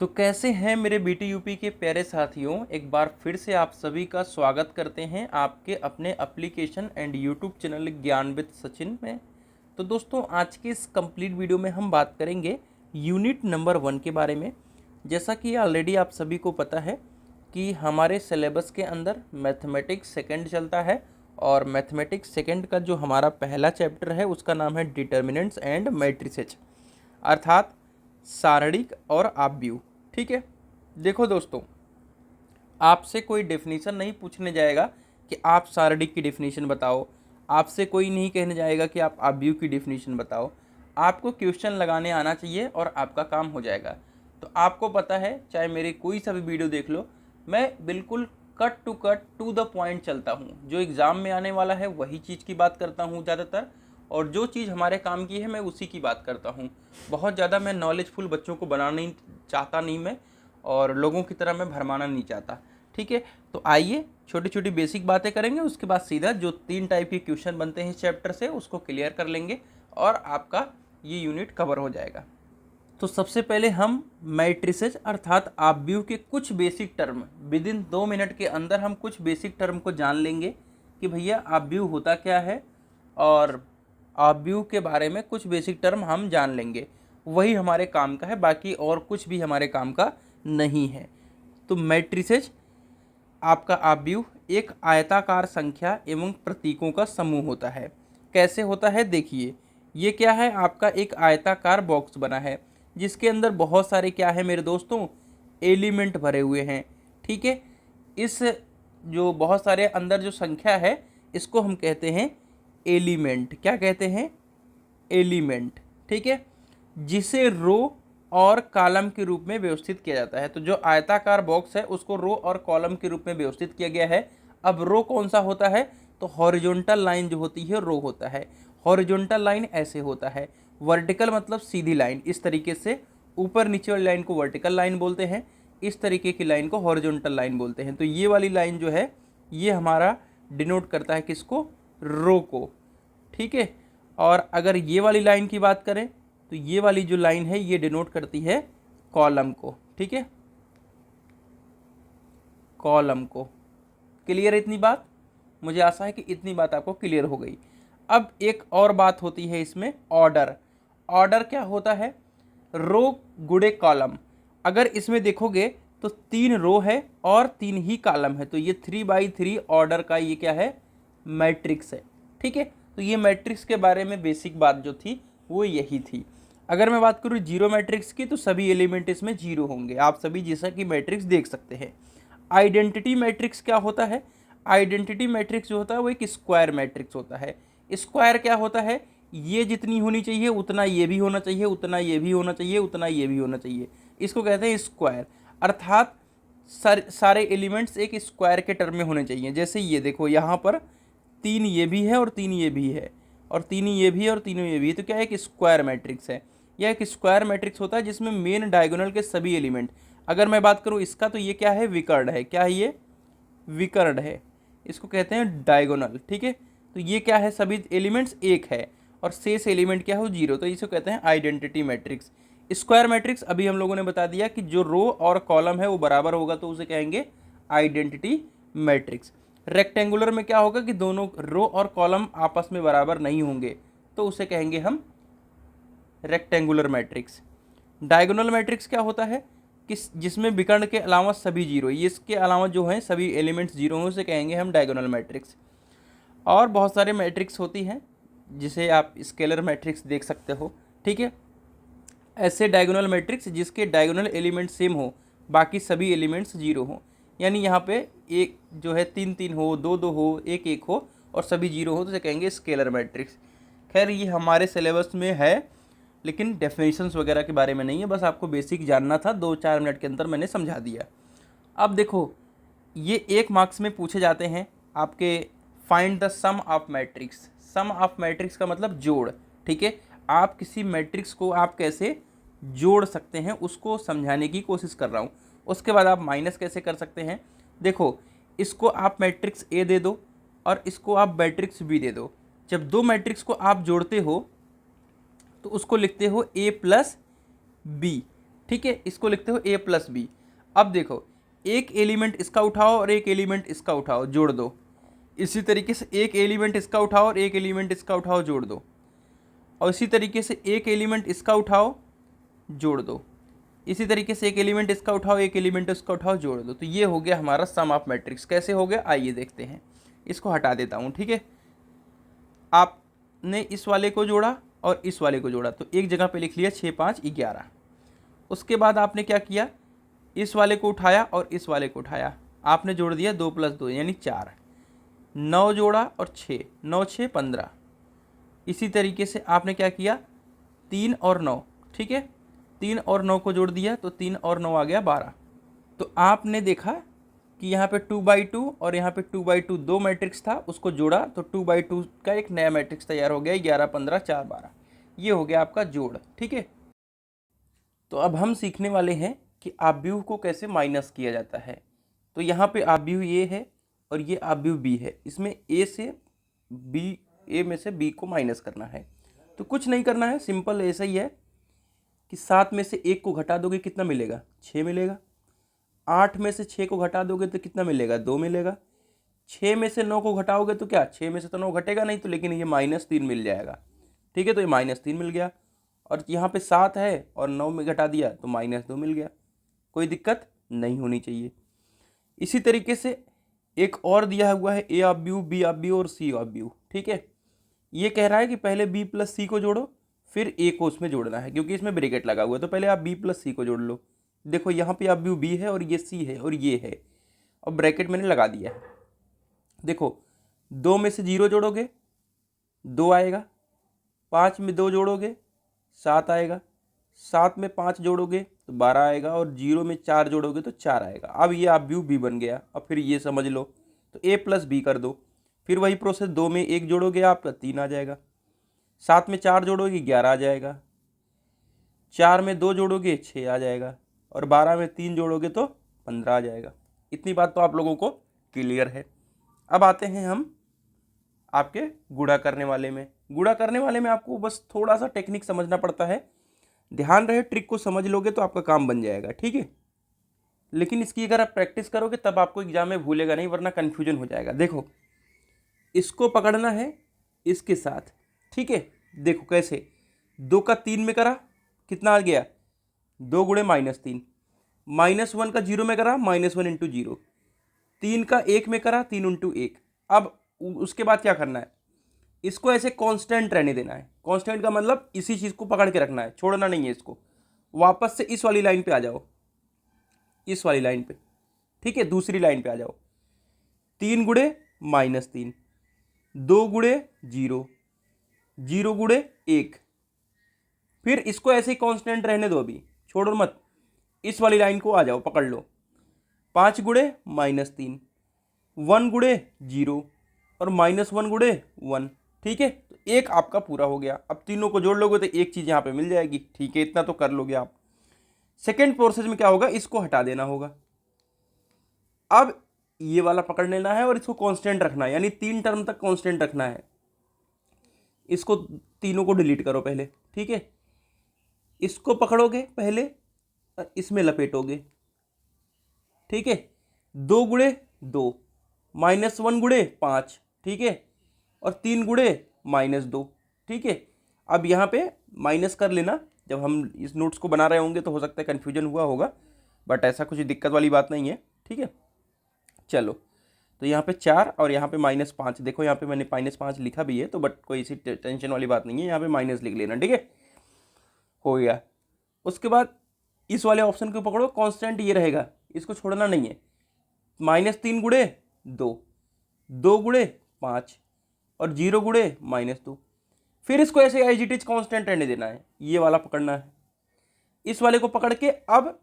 तो कैसे हैं मेरे बीटी यूपी के प्यारे साथियों, एक बार फिर से आप सभी का स्वागत करते हैं आपके अपने एप्लीकेशन एंड यूट्यूब चैनल ज्ञान विद सचिन में। तो दोस्तों, आज के इस कंप्लीट वीडियो में हम बात करेंगे यूनिट नंबर 1 के बारे में। जैसा कि ऑलरेडी आप सभी को पता है कि हमारे सिलेबस के अंदर मैथमेटिक्स सेकेंड चलता है और मैथमेटिक्स सेकेंड का जो हमारा पहला चैप्टर है उसका नाम है डिटर्मिनेंट्स एंड मैट्रिसेज, अर्थात सारणिक और आव्यूह। ठीक है, देखो दोस्तों, आपसे कोई डेफिनेशन नहीं पूछने जाएगा कि आप सारणिक की डेफिनेशन बताओ, आपसे कोई नहीं कहने जाएगा कि आप आव्यूह की डेफिनेशन बताओ। आपको क्वेश्चन लगाने आना चाहिए और आपका काम हो जाएगा। तो आपको पता है, चाहे मेरे कोई सा भी वीडियो देख लो, मैं बिल्कुल कट टू द पॉइंट चलता हूँ। जो एग्ज़ाम में आने वाला है वही चीज़ की बात करता हूँ ज़्यादातर, और जो चीज़ हमारे काम की है मैं उसी की बात करता हूँ। बहुत ज़्यादा मैं नॉलेजफुल बच्चों को बनाना नहीं चाहता, नहीं मैं, और लोगों की तरह मैं भरमाना नहीं चाहता। ठीक है, तो आइए छोटी छोटी बेसिक बातें करेंगे, उसके बाद सीधा जो 3 टाइप के क्वेश्चन बनते हैं इस चैप्टर से उसको क्लियर कर लेंगे और आपका ये यूनिट कवर हो जाएगा। तो सबसे पहले हम मैट्रिसेज अर्थात आव्यूह के कुछ basic term with in 2 minute के अंदर हम कुछ बेसिक टर्म को जान लेंगे कि भैया आव्यूह होता क्या है, और आव्यूह के बारे में कुछ बेसिक टर्म हम जान लेंगे। वही हमारे काम का है, बाकी और कुछ भी हमारे काम का नहीं है। तो मैट्रिसेज आपका आव्यूह एक आयताकार संख्या एवं प्रतीकों का समूह होता है। कैसे होता है देखिए, ये क्या है, आपका एक आयताकार बॉक्स बना है जिसके अंदर बहुत सारे क्या है मेरे दोस्तों, एलिमेंट भरे हुए हैं। ठीक है, इस जो बहुत सारे अंदर जो संख्या है इसको हम कहते हैं एलिमेंट। क्या कहते हैं? एलिमेंट। ठीक है, जिसे रो और कॉलम के रूप में व्यवस्थित किया जाता है। तो जो आयताकार बॉक्स है उसको रो और कॉलम के रूप में व्यवस्थित किया गया है। अब रो कौन सा होता है? तो हॉरिजॉन्टल लाइन जो होती है रो होता है। हॉरिजॉन्टल लाइन ऐसे होता है, वर्टिकल मतलब सीधी लाइन, इस तरीके से ऊपर नीचे वाली लाइन को वर्टिकल लाइन बोलते हैं, इस तरीके की लाइन को हॉरिजॉन्टल लाइन बोलते हैं। तो ये वाली लाइन जो है ये हमारा डिनोट करता है किसको? रो को। ठीक है, और अगर ये वाली लाइन की बात करें तो ये वाली जो लाइन है ये डिनोट करती है कॉलम को। ठीक है, कॉलम को। क्लियर है इतनी बात? मुझे आशा है कि इतनी बात आपको क्लियर हो गई। अब एक और बात होती है इसमें, ऑर्डर। ऑर्डर क्या होता है? रो गुणे कॉलम। अगर इसमें देखोगे तो 3 रो है और 3 ही कॉलम है, तो ये 3x3 ऑर्डर का ये क्या है? मैट्रिक्स है। ठीक है, तो ये मैट्रिक्स के बारे में बेसिक बात जो थी वो यही थी। अगर मैं बात करूँ जीरो मैट्रिक्स की, तो सभी एलिमेंट इसमें जीरो होंगे। आप सभी जैसा कि मैट्रिक्स देख सकते हैं। आइडेंटिटी मैट्रिक्स क्या होता है? आइडेंटिटी मैट्रिक्स जो होता है वो एक स्क्वायर मैट्रिक्स होता है। स्क्वायर क्या होता है? ये जितनी होनी चाहिए उतना ये भी होना चाहिए, उतना ये भी होना चाहिए, उतना ये भी होना चाहिए। इसको कहते हैं स्क्वायर। अर्थात सारे एलिमेंट्स एक स्क्वायर के टर्म में होने चाहिए। जैसे ये देखो, यहाँ पर 3 ये भी है और 3 ये भी है और 3 ये भी है और तीनों ये भी है, तो क्या है? एक स्क्वायर मैट्रिक्स है। यह एक स्क्वायर मैट्रिक्स होता है जिसमें मेन डायगोनल के सभी एलिमेंट। अगर मैं बात करूँ इसका, तो ये क्या है? विकर्ण है। क्या है ये? विकर्ण है। इसको कहते हैं डायगोनल। ठीक है, तो ये क्या है? सभी एलिमेंट्स एक है और शेष एलिमेंट क्या हो? जीरो। तो इसको कहते हैं आइडेंटिटी मैट्रिक्स। स्क्वायर मैट्रिक्स अभी हम लोगों ने बता दिया कि जो रो और कॉलम है वो बराबर होगा तो उसे कहेंगे आइडेंटिटी मैट्रिक्स। रेक्टेंगुलर में क्या होगा कि दोनों रो और कॉलम आपस में बराबर नहीं होंगे, तो उसे कहेंगे हम रेक्टेंगुलर मैट्रिक्स। डायगोनल मैट्रिक्स क्या होता है? किस जिसमें विकर्ण के अलावा सभी जीरो, इसके अलावा जो हैं सभी एलिमेंट्स जीरो हैं, उसे कहेंगे हम डायगोनल मैट्रिक्स। और बहुत सारे मैट्रिक्स होती हैं जिसे आप स्केलर मैट्रिक्स देख सकते हो। ठीक है, ऐसे डायगोनल मैट्रिक्स जिसके डायगोनल एलिमेंट सेम हो, बाकी सभी एलिमेंट्स जीरो हो। यानी यहाँ पे एक जो है 3-3 हो, 2-2 हो, 1-1 हो और सभी जीरो हो, तो उसे कहेंगे स्केलर मैट्रिक्स। खैर ये हमारे सिलेबस में है, लेकिन डेफिनेशंस वगैरह के बारे में नहीं है, बस आपको बेसिक जानना था। 2-4 मिनट के अंदर मैंने समझा दिया। अब देखो, ये 1 मार्क्स में पूछे जाते हैं आपके, find the sum of matrix. Sum of matrix का मतलब जोड़। ठीक है, आप किसी मैट्रिक्स को आप कैसे जोड़ सकते हैं उसको समझाने की कोशिश कर रहा हूँ। उसके बाद आप माइनस कैसे कर सकते हैं। देखो, इसको आप मैट्रिक्स ए दे दो और इसको आप मैट्रिक्स बी दे दो। जब 2 मैट्रिक्स को आप जोड़ते हो तो उसको लिखते हो ए प्लस बी। ठीक है, इसको लिखते हो a प्लस बी। अब देखो, एक एलिमेंट इसका उठाओ और एक एलिमेंट इसका उठाओ, जोड़ दो। इसी तरीके से एक एलिमेंट इसका उठाओ और एक एलिमेंट इसका उठाओ, जोड़ दो। और इसी तरीके से एक एलिमेंट इसका उठाओ, जोड़ दो। इसी तरीके से एक एलिमेंट इसका उठाओ, एक एलिमेंट इसका उठाओ, जोड़ दो। तो ये हो गया हमारा सम ऑफ मैट्रिक्स। कैसे हो गया आइए देखते हैं। इसको हटा देता हूँ, ठीक है। आपने इस वाले को जोड़ा और इस वाले को जोड़ा, तो एक जगह पे लिख लिया 6 5 11। उसके बाद आपने क्या किया, इस वाले को उठाया और इस वाले को उठाया, आपने जोड़ दिया 2 + 2 यानी 4। 9 जोड़ा और 6, 9 6 15। इसी तरीके से आपने क्या किया, 3 और 9, ठीक है। 3 और 9 को जोड़ दिया तो 3 और 9 आ गया 12। तो आपने देखा कि यहाँ पे 2/2 और यहाँ पे 2/2 दो मैट्रिक्स था, उसको जोड़ा तो 2/2 का एक नया मैट्रिक्स तैयार हो गया, 11 15 4 12। ये हो गया आपका जोड़, ठीक है। तो अब हम सीखने वाले हैं कि आव्यूह को कैसे माइनस किया जाता है। तो यहाँ पे आव्यूह ये है और ये आव्यूह बी है। इसमें ए से बी, ए में से बी को माइनस करना है। तो कुछ नहीं करना है, सिंपल ऐसा ही है कि 7 में से 1 को घटा दोगे कितना मिलेगा, 6 मिलेगा। 8 में से 6 को घटा दोगे तो कितना मिलेगा, 2 मिलेगा। 6 में से 9 को घटाओगे तो क्या, 6 में से तो 9 घटेगा नहीं, तो लेकिन ये -3 मिल जाएगा, ठीक है। तो ये -3 मिल गया। और यहाँ पे 7 है और 9 में घटा दिया तो -2 मिल गया। कोई दिक्कत नहीं होनी चाहिए। इसी तरीके से एक और दिया हुआ है, ए आव्यूह, बी आव्यूह और सी आव्यूह, ठीक है। ये कह रहा है कि पहले बी प्लस सी को जोड़ो, फिर ए को उसमें जोड़ना है, क्योंकि इसमें ब्रैकेट लगा हुआ है। तो पहले आप बी प्लस सी को जोड़ लो। देखो यहाँ पे आव्यूह बी है और ये सी है और ये है, और ब्रैकेट मैंने लगा दिया है। देखो, 2 में से 0 जोड़ोगे 2 आएगा, 5 में 2 जोड़ोगे 7 आएगा, 7 में 5 जोड़ोगे तो 12 आएगा, और 0 में 4 जोड़ोगे तो 4 आएगा। अब ये आव्यूह बी बन गया। अब फिर ये समझ लो, तो ए प्लस बी कर दो। फिर वही प्रोसेस, 2 में 1 जोड़ोगे आप तो 3 आ जाएगा, 7 में 4 जोड़ोगे 11 आ जाएगा, 4 में 2 जोड़ोगे 6 आ जाएगा, और 12 में 3 जोड़ोगे तो 15 आ जाएगा। इतनी बात तो आप लोगों को क्लियर है। अब आते हैं हम आपके गुणा करने वाले में। गुणा करने वाले में आपको बस थोड़ा सा टेक्निक समझना पड़ता है। ध्यान रहे, ट्रिक को समझ लोगे तो आपका काम बन जाएगा, ठीक है। लेकिन इसकी अगर आप प्रैक्टिस करोगे तब आपको एग्जाम में भूलेगा नहीं, वरना कन्फ्यूजन हो जाएगा। देखो, इसको पकड़ना है इसके साथ, ठीक है। देखो कैसे, 2 का 3 में करा कितना आ गया, 2 गुणे -3। -1 का 0 में करा -1 इंटू 0। 3 का 1 में करा 3 इंटू 1। अब उसके बाद क्या करना है, इसको ऐसे कांस्टेंट रहने देना है। कांस्टेंट का मतलब इसी चीज़ को पकड़ के रखना है, छोड़ना नहीं है इसको। वापस से इस वाली लाइन पे आ जाओ, इस वाली लाइन पे, ठीक है। दूसरी लाइन पे आ जाओ, 3 गुणे -3, 2 गुणे 0, 0 गुणे 1। फिर इसको ऐसे ही कांस्टेंट रहने दो, अभी छोड़ो मत। इस वाली लाइन को आ जाओ, पकड़ लो, 5 गुणे -3, 1 गुणे 0 और -1 गुणे 1, ठीक है। तो एक आपका पूरा हो गया। अब तीनों को जोड़ लोगे तो एक चीज़ यहाँ पे मिल जाएगी, ठीक है। इतना तो कर लोगे आप। सेकेंड प्रोसेस में क्या होगा, इसको हटा देना होगा। अब ये वाला पकड़ लेना है और इसको कांस्टेंट रखना है, यानी 3 टर्म तक कांस्टेंट रखना है। इसको तीनों को डिलीट करो पहले, ठीक है। इसको पकड़ोगे पहले और इसमें लपेटोगे, ठीक है। 2 गुणे 2, -1 गुणे 5, ठीक है, और 3 गुणे -2, ठीक है। अब यहाँ पे माइनस कर लेना, जब हम इस नोट्स को बना रहे होंगे तो हो सकता है कन्फ्यूजन हुआ होगा, बट ऐसा कुछ दिक्कत वाली बात नहीं है, ठीक है। चलो, तो यहाँ पे 4 और यहाँ पे -5। देखो यहाँ पे मैंने -5 लिखा भी है, तो बट कोई इसी टेंशन वाली बात नहीं है, यहाँ पे माइनस लिख लेना, ठीक है। हो गया। उसके बाद इस वाले ऑप्शन को पकड़ो, कांस्टेंट ये रहेगा, इसको छोड़ना नहीं है। -3 गुणे 2, 2 गुणे 5 और 0 गुणे -2। फिर इसको ऐसे एज इट इज कांस्टेंट रहने देना है, ये वाला पकड़ना है। इस वाले को पकड़ के अब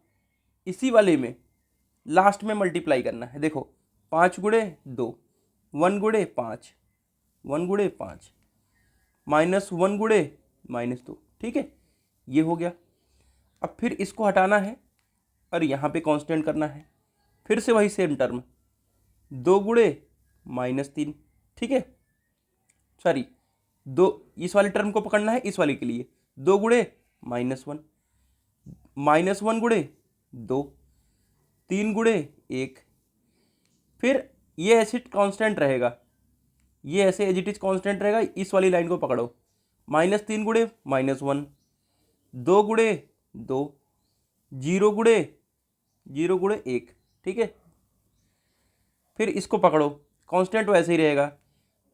इसी वाले में लास्ट में मल्टीप्लाई करना है। देखो, 5 गुणे 2, 1 गुणे 5, 1 गुणे 5, -1 गुणे -2, ठीक है। ये हो गया। अब फिर इसको हटाना है और यहाँ पे कांस्टेंट करना है। फिर से वही सेम टर्म, 2 गुणे -3, ठीक है। सॉरी, 2, इस वाले टर्म को पकड़ना है इस वाले के लिए, 2 गुणे -1, -1 गुणे 2, 3 गुणे 1। फिर ये ऐसे कांस्टेंट रहेगा, ये ऐसे एज इट इज कांस्टेंट रहेगा। इस वाली लाइन को पकड़ो, -3 गुणे -1, 2 गुणे 2, 0 गुणे 1, ठीक है। फिर इसको पकड़ो, कांस्टेंट वैसे ही रहेगा,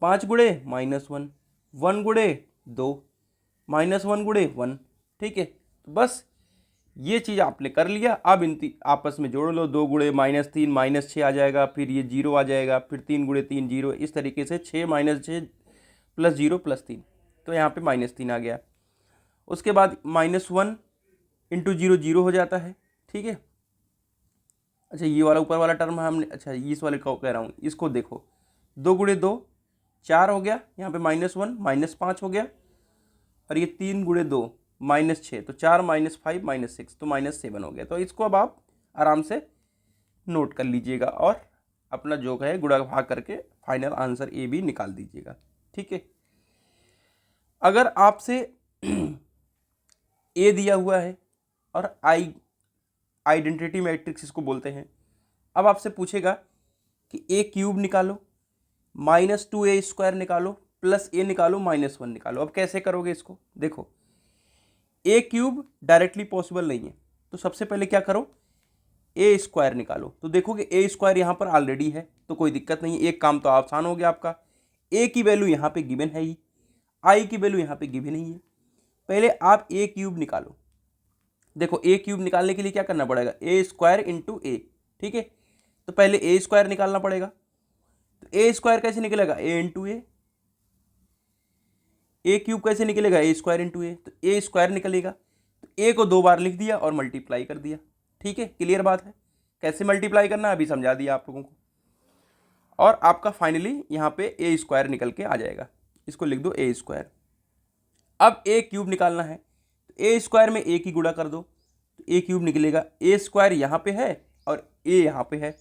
5 गुणे -1, 1 गुणे 2, -1 गुणे 1, ठीक है। तो बस ये चीज़ आपने कर लिया। अब इन आपस में जोड़ लो, 2 गुणे -3 -6 आ जाएगा, फिर ये 0 आ जाएगा, फिर 3 गुणे 3 0, इस तरीके से 6 -6 + 0 + 3, तो यहाँ पे -3 आ गया। उसके बाद -1 × 0 0 हो जाता है, ठीक है। अच्छा ये वाला ऊपर वाला टर्म हमने, अच्छा इस वाले को कह रहा हूँ, इसको देखो, 2 गुणे 2 4 हो गया, यहाँ पे -1 -5 हो गया, और ये 3 गुणे 2 -6, तो 4 -5 -6, तो -7 हो गया। तो इसको अब आप आराम से नोट कर लीजिएगा और अपना जो है गुणा भाग करके फाइनल आंसर ए भी निकाल दीजिएगा, ठीक है। अगर आपसे ए दिया हुआ है और आइडेंटिटी मैट्रिक्स इसको बोलते हैं, अब आपसे पूछेगा कि a³ निकालो, -2a² निकालो, प्लस a निकालो, -1 निकालो। अब कैसे करोगे इसको, देखो a³ डायरेक्टली पॉसिबल नहीं है, तो सबसे पहले क्या करो, a² निकालो। तो देखोगे a² यहाँ पर ऑलरेडी है, तो कोई दिक्कत नहीं है, एक काम तो आसान हो गया आपका। a की वैल्यू यहाँ पे गिवन है ही, i की वैल्यू यहाँ पे गिवन नहीं है। पहले आप a³ निकालो। देखो a³ निकालने के लिए क्या करना पड़ेगा, a² × a, ठीक है। तो पहले a² निकालना पड़ेगा, तो a² कैसे निकलेगा, a × a। a³ कैसे निकलेगा, a² × a, तो a² निकलेगा, तो a को 2 बार लिख दिया और मल्टीप्लाई कर दिया, ठीक है। क्लियर बात है, कैसे मल्टीप्लाई करना अभी समझा दिया आप लोगों को। और आपका फाइनली यहाँ पे a² निकल के आ जाएगा, इसको लिख दो a²। अब a³ निकालना है, तो a² में a की गुणा कर दो, तो a³ निकलेगा, a² यहाँ पे है और a यहाँ पे है,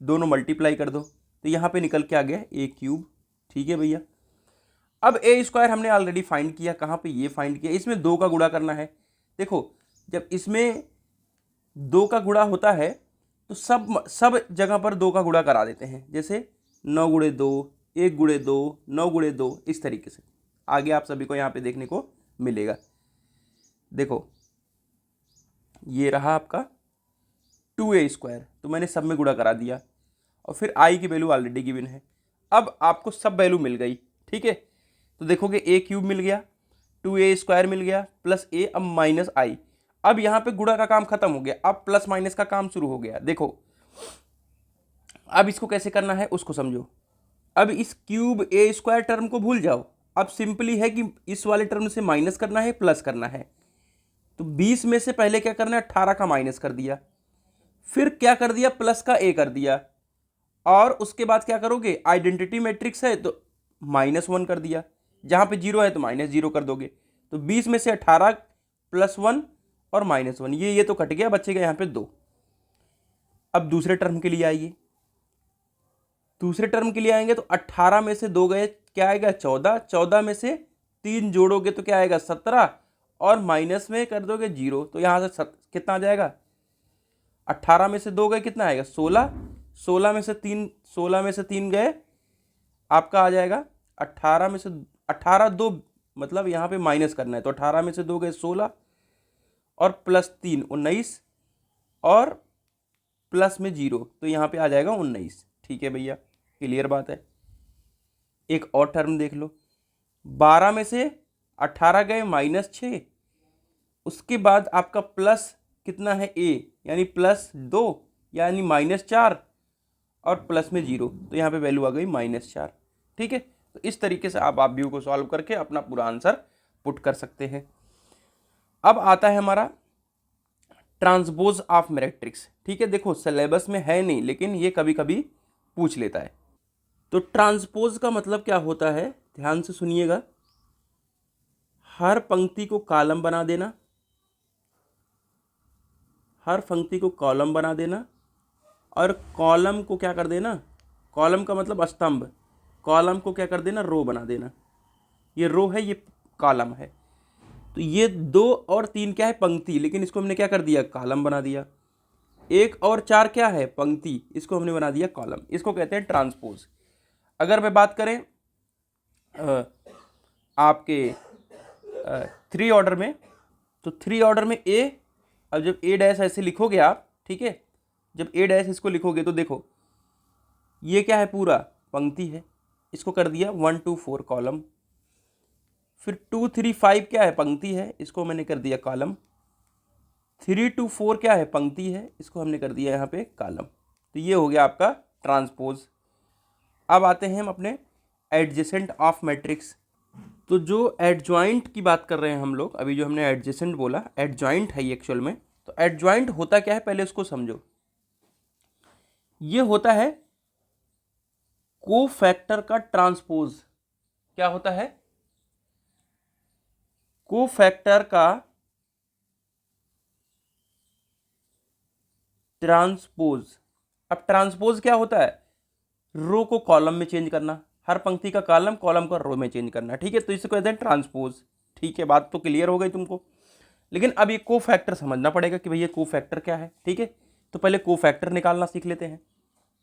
दोनों मल्टीप्लाई कर दो, तो यहाँ पे निकल के आ गया a³, ठीक है भैया। अब a² हमने ऑलरेडी फाइंड किया, कहाँ पे, ये फाइंड किया। इसमें 2 का गुणा करना है। देखो जब इसमें 2 का गुणा होता है तो सब जगह पर 2 का गुणा करा देते हैं, जैसे 9 गुणे 2, 1 गुणे 2, 9 गुणे 2, इस तरीके से आगे आप सभी को यहाँ पे देखने को मिलेगा। देखो ये रहा आपका 2a², तो मैंने सब में गुणा करा दिया, और फिर i की वैल्यू ऑलरेडी गिवन है। अब आपको सब वैल्यू मिल गई, ठीक है। तो देखोगे a³ मिल गया, 2a² मिल गया, प्लस a, अब माइनस i। अब यहाँ पे गुणा का काम खत्म हो गया, अब प्लस माइनस का काम शुरू हो गया। देखो अब इसको कैसे करना है उसको समझो। अब इस क्यूब a² टर्म को भूल जाओ, अब सिंपली है कि इस वाले टर्म से माइनस करना है, प्लस करना है। तो 20 में से पहले क्या करना है, 18 का माइनस कर दिया, फिर क्या कर दिया, प्लस का a कर दिया, और उसके बाद क्या करोगे, आइडेंटिटी मैट्रिक्स है तो -1 कर दिया, जहां पे 0 है तो -0 कर दोगे। तो 20 में से 18 + 1 और -1, ये तो कट गया, बचेगा यहाँ पे 2। अब दूसरे टर्म के लिए आइए, दूसरे टर्म के लिए आएंगे तो 18 में से 2 गए, क्या आएगा 14, 14 में से 3 जोड़ोगे तो क्या आएगा 17, और माइनस में कर दोगे 0, तो यहाँ से कितना आ जाएगा, 18 में से 2 गए कितना आएगा 16, 16 में से 3 गए, आपका आ जाएगा 18 में से 18 2, मतलब यहाँ पे माइनस करना है, तो 18 में से 2 गए 16, और +3 19, और प्लस में 0, तो यहाँ पे आ जाएगा 19, ठीक है भैया। क्लियर बात है। एक और टर्म देख लो, 12 में से 18 गए -6, उसके बाद आपका प्लस कितना है a, यानी +2 यानी -4, और प्लस में 0, तो यहाँ पे वैल्यू आ गई -4, ठीक है। तो इस तरीके से आप व्यू को सॉल्व करके अपना पूरा आंसर पुट कर सकते हैं। अब आता है हमारा ट्रांसपोज ऑफ मैट्रिक्स, ठीक है। देखो सिलेबस में है नहीं, लेकिन ये कभी कभी पूछ लेता है। तो ट्रांसपोज का मतलब क्या होता है, ध्यान से सुनिएगा। हर पंक्ति को कॉलम बना देना, हर पंक्ति को कॉलम बना देना, और कॉलम को क्या कर देना, कॉलम का मतलब स्तंभ, कॉलम को क्या कर देना, रो बना देना। ये रो है, ये कॉलम है। तो ये 2 और 3 क्या है, पंक्ति, लेकिन इसको हमने क्या कर दिया, कॉलम बना दिया। 1 और 4 क्या है, पंक्ति, इसको हमने बना दिया कॉलम। इसको कहते हैं ट्रांसपोज। अगर मैं बात करें आपके 3 ऑर्डर में, तो 3 ऑर्डर में ए, अब जब ए डैश ऐसे लिखोगे आप, ठीक है, जब ए डैश इसको लिखोगे तो देखो ये क्या है, पूरा पंक्ति है, इसको कर दिया 1 2 4 कॉलम। फिर 2 3 5 क्या है, पंक्ति है, इसको मैंने कर दिया कॉलम। 3 2 4 क्या है, पंक्ति है, इसको हमने कर दिया यहाँ पे कॉलम। तो ये हो गया आपका ट्रांसपोज। अब आते हैं हम अपने एडजेसेंट ऑफ मैट्रिक्स। तो जो एडजॉइंट की बात कर रहे हैं हम लोग, अभी जो हमने एडजेसेंट बोला, एडजॉइंट है ये एक्चुअल में। तो एडजॉइंट होता क्या है, पहले उसको समझो। ये होता है कोफैक्टर का ट्रांसपोज। क्या होता है, कोफैक्टर का ट्रांसपोज। अब ट्रांसपोज क्या होता है, रो को कॉलम में चेंज करना, हर पंक्ति का कॉलम, कॉलम का रो में चेंज करना, ठीक है। तो इसे कहते हैं ट्रांसपोज, ठीक है, बात तो क्लियर हो गई तुमको। लेकिन अब ये कोफैक्टर समझना पड़ेगा कि भैया कोफैक्टर क्या है, ठीक है। तो पहले कोफैक्टर निकालना सीख लेते हैं,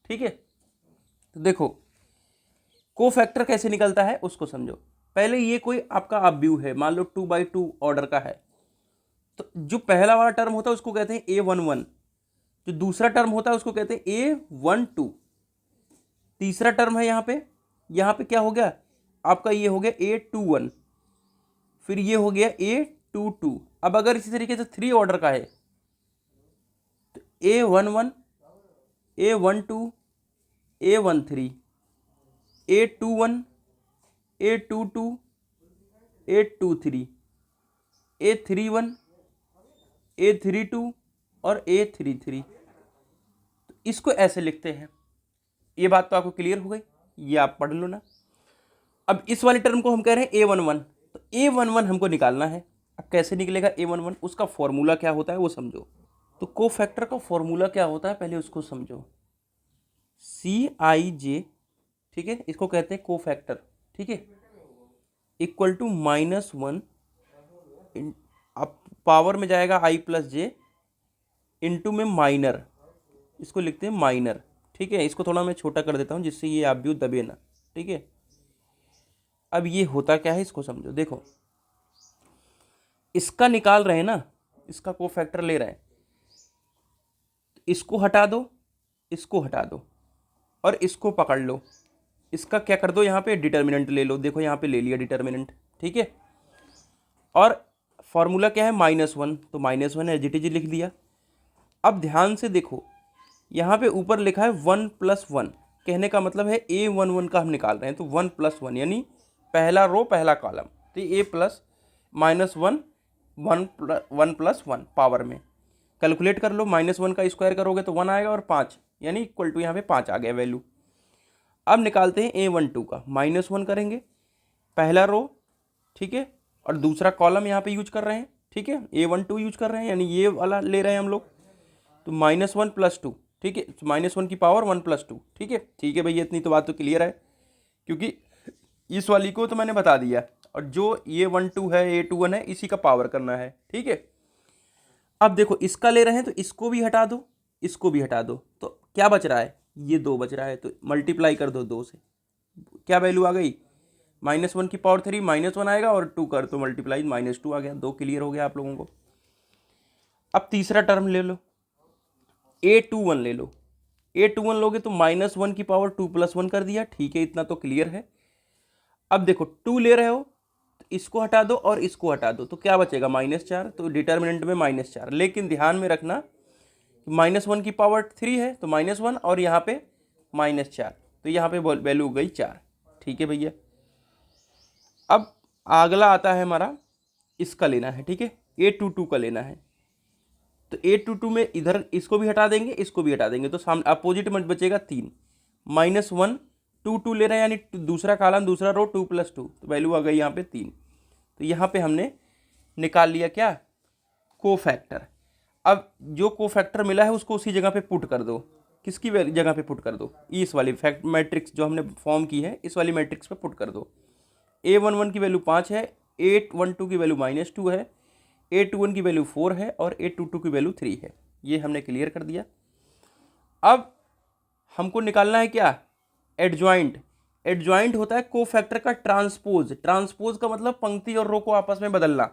ठीक है। तो देखो कोफैक्टर कैसे निकलता है उसको समझो। पहले ये कोई आपका अपव्यू है, मान लो 2/2 ऑर्डर का है, तो जो पहला वाला टर्म होता है उसको कहते हैं A11, जो दूसरा टर्म होता है उसको कहते हैं A12, तीसरा टर्म है यहाँ पे क्या हो गया आपका, ये हो गया A21, फिर ये हो गया A22। अब अगर इसी तरीके से 3 ऑर्डर का है तो A11, A12, A13, A21, A22, A23, A31, A32 और A33। तो इसको ऐसे लिखते हैं। ये बात तो आपको क्लियर हो गई, ये आप पढ़ लो ना। अब इस वाले टर्म को हम कह रहे हैं A11, तो A11 हमको निकालना है। अब कैसे निकलेगा A11, उसका फॉर्मूला क्या होता है वो समझो। तो कोफैक्टर का फॉर्मूला क्या होता है पहले उसको समझो, CIJ, ठीक है, इसको कहते हैं कोफैक्टर, ठीक है, इक्वल टू -1, अब पावर में जाएगा I+J, इंटू में माइनर, इसको लिखते हैं माइनर, ठीक है। इसको थोड़ा मैं छोटा कर देता हूँ जिससे ये आप भी दबे ना, ठीक है। अब ये होता क्या है इसको समझो। देखो इसका निकाल रहे हैं ना, इसका कोफैक्टर ले रहे हैं, इसको हटा दो, इसको हटा दो और इसको पकड़ लो, इसका क्या कर दो, यहाँ पे डिटर्मिनेंट ले लो। देखो यहाँ पे ले लिया डिटर्मिनेंट, ठीक है। और फॉर्मूला क्या है, -1, तो -1 एज इट इज लिख दिया। अब ध्यान से देखो यहाँ पे ऊपर लिखा है 1+1, कहने का मतलब है A11 का हम निकाल रहे हैं, तो 1+1 यानी पहला रो पहला कॉलम, तो A प्लस -1 1+1 पावर में कैलकुलेट कर लो। -1 का स्क्वायर करोगे तो 1 आएगा और 5 यानी इक्वल टू यहाँ पे 5 आ गया वैल्यू। अब निकालते हैं A12 का, -1 करेंगे पहला रो, ठीक है, और दूसरा कॉलम यहाँ पे यूज कर रहे हैं, ठीक है, A12 यूज कर रहे हैं, यानी ये वाला ले रहे हैं हम लोग। तो -1 + 2, ठीक है, -1 की पावर 1 + 2, ठीक है भैया, इतनी तो बात तो क्लियर है, क्योंकि इस वाली को तो मैंने बता दिया, और जो A12 है, A21 है, इसी का पावर करना है, ठीक है। अब देखो इसका ले रहे हैं तो इसको भी हटा दो, इसको भी हटा दो, तो क्या बच रहा है, ये 2 बच रहा है, तो मल्टीप्लाई कर दो 2 से, क्या वैल्यू आ गई, -1 की पावर 3 -1 आएगा, और 2 कर तो मल्टीप्लाई -2 आ गया। 2 क्लियर हो गया आप लोगों को। अब तीसरा टर्म ले लो, A21 ले लो, A21 लोगे तो -1 की पावर 2 + 1 कर दिया, ठीक है, इतना तो क्लियर है। अब देखो 2 ले रहे हो तो इसको हटा दो और इसको हटा दो, तो क्या बचेगा, -4, तो डिटर्मिनेंट में -4, लेकिन ध्यान में रखना -1 की पावर 3 है तो -1, और यहाँ पे -4, तो यहाँ पे वैल्यू हो गई 4, ठीक है भैया। अब अगला आता है हमारा, इसका लेना है, ठीक है, A22 का लेना है। तो A22 में इधर इसको भी हटा देंगे, इसको भी हटा देंगे, तो सामने अपोजिट में बचेगा 3, -1 2 2 ले रहे हैं, यानी दूसरा कॉलम दूसरा रो 2 + 2, तो वैल्यू आ गई यहाँ पे 3। तो यहाँ पे हमने निकाल लिया क्या, कोफैक्टर। अब जो कोफैक्टर मिला है उसको उसी जगह पे पुट कर दो, किसकी जगह पे पुट कर दो, इस वाली फैक्ट मैट्रिक्स जो हमने फॉर्म की है, इस वाली मैट्रिक्स पे पुट कर दो। A11 की वैल्यू 5 है, 812 की वैल्यू -2 है, 821 की वैल्यू 4 है और 822 की वैल्यू 3 है। ये हमने क्लियर कर दिया। अब हमको निकालना है क्या, एडजॉइंट। एडजॉइंट होता है कोफैक्टर का ट्रांसपोज। ट्रांसपोज का मतलब पंक्ति और रो को आपस में बदलना।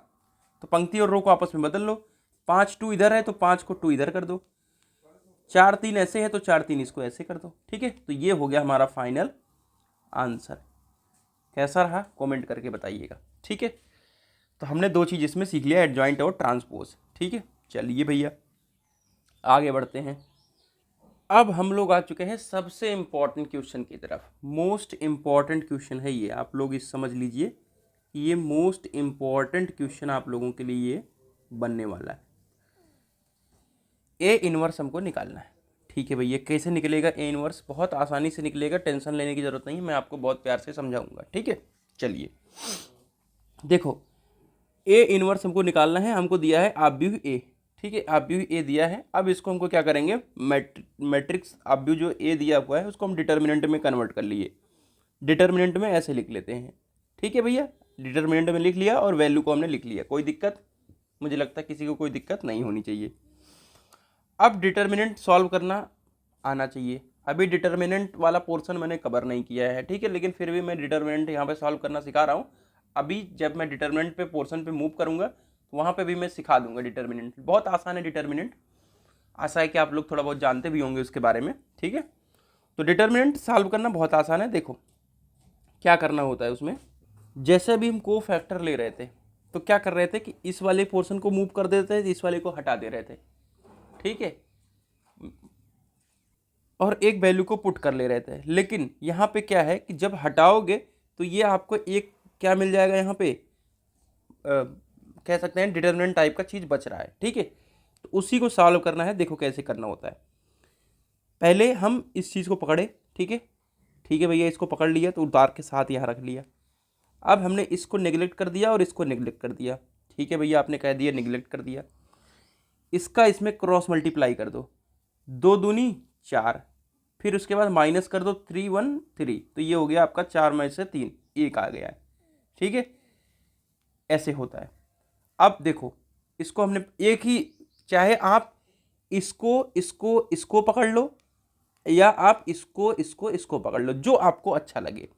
तो पंक्ति और रो को आपस में बदल लो। 5 2 इधर है तो 5 को 2 इधर कर दो, 4 3 ऐसे है तो 4 3 इसको ऐसे कर दो। ठीक है, तो ये हो गया हमारा फाइनल आंसर। कैसा रहा कमेंट करके बताइएगा। ठीक है, तो हमने दो चीज़ इसमें सीख लिया, एडजॉइंट और ट्रांसपोज। ठीक है, चलिए भैया आगे बढ़ते हैं। अब हम लोग आ चुके हैं सबसे इंपॉर्टेंट क्वेश्चन की तरफ। मोस्ट इंपॉर्टेंट क्वेश्चन है ये, आप लोग इस समझ लीजिए कि ये मोस्ट इंपॉर्टेंट क्वेश्चन आप लोगों के लिए ये बनने वाला है। ए इनवर्स हमको निकालना है। ठीक है भैया, कैसे निकलेगा ए इनवर्स? बहुत आसानी से निकलेगा, टेंशन लेने की जरूरत नहीं है, मैं आपको बहुत प्यार से समझाऊंगा। ठीक है, चलिए देखो, ए इनवर्स हमको निकालना है। हमको दिया है आव्यूह ए। ठीक है, आव्यूह ए दिया है। अब इसको हमको क्या करेंगे, मैट्रिक्स आव्यूह जो ए दिया हुआ है उसको हम डिटर्मिनेंट में कन्वर्ट कर लिए। डिटर्मिनेंट में ऐसे लिख लेते हैं। ठीक है भैया, डिटर्मिनेंट में लिख लिया और वैल्यू को हमने लिख लिया। कोई दिक्कत? मुझे लगता है किसी को कोई दिक्कत नहीं होनी चाहिए। अब डिटर्मिनेंट सॉल्व करना आना चाहिए। अभी डिटर्मिनेंट वाला पोर्शन मैंने कवर नहीं किया है। ठीक है, लेकिन फिर भी मैं डिटर्मिनेंट यहाँ पे सॉल्व करना सिखा रहा हूँ। अभी जब मैं डिटर्मिनेंट पे पोर्शन पे मूव करूँगा तो वहाँ पे भी मैं सिखा दूंगा डिटर्मिनेंट। बहुत आसान है डिटर्मिनेंट, आशा है कि आप लोग थोड़ा बहुत जानते भी होंगे उसके बारे में। ठीक है, तो डिटर्मिनेंट सॉल्व करना बहुत आसान है। देखो क्या करना होता है उसमें, जैसे अभी हम को फैक्टर ले रहे थे तो क्या कर रहे थे कि इस वाले पोर्शन को मूव कर देते थे, इस वाले को हटा दे रहे थे। ठीक है, और एक वैल्यू को पुट कर ले रहे थे। लेकिन यहाँ पे क्या है कि जब हटाओगे तो ये आपको एक क्या मिल जाएगा, यहाँ पे कह सकते हैं डिटर्मिनेंट टाइप का चीज़ बच रहा है। ठीक है, तो उसी को सॉल्व करना है। देखो कैसे करना होता है। पहले हम इस चीज़ को पकड़े। ठीक है, ठीक है भैया, इसको पकड़ लिया तो उतार के साथ यहाँ रख लिया। अब हमने इसको नेग्लेक्ट कर दिया और इसको नेग्लेक्ट कर दिया। ठीक है भैया, आपने कह दिया नेग्लेक्ट कर दिया। इसका इसमें क्रॉस मल्टीप्लाई कर दो, 2 दूनी 4, फिर उसके बाद माइनस कर दो 3 1 3, तो ये हो गया आपका 4 में से 3 1 आ गया है। ठीक है, ऐसे होता है। अब देखो इसको हमने एक ही, चाहे आप इसको पकड़ लो या आप इसको पकड़ लो, जो आपको अच्छा लगे।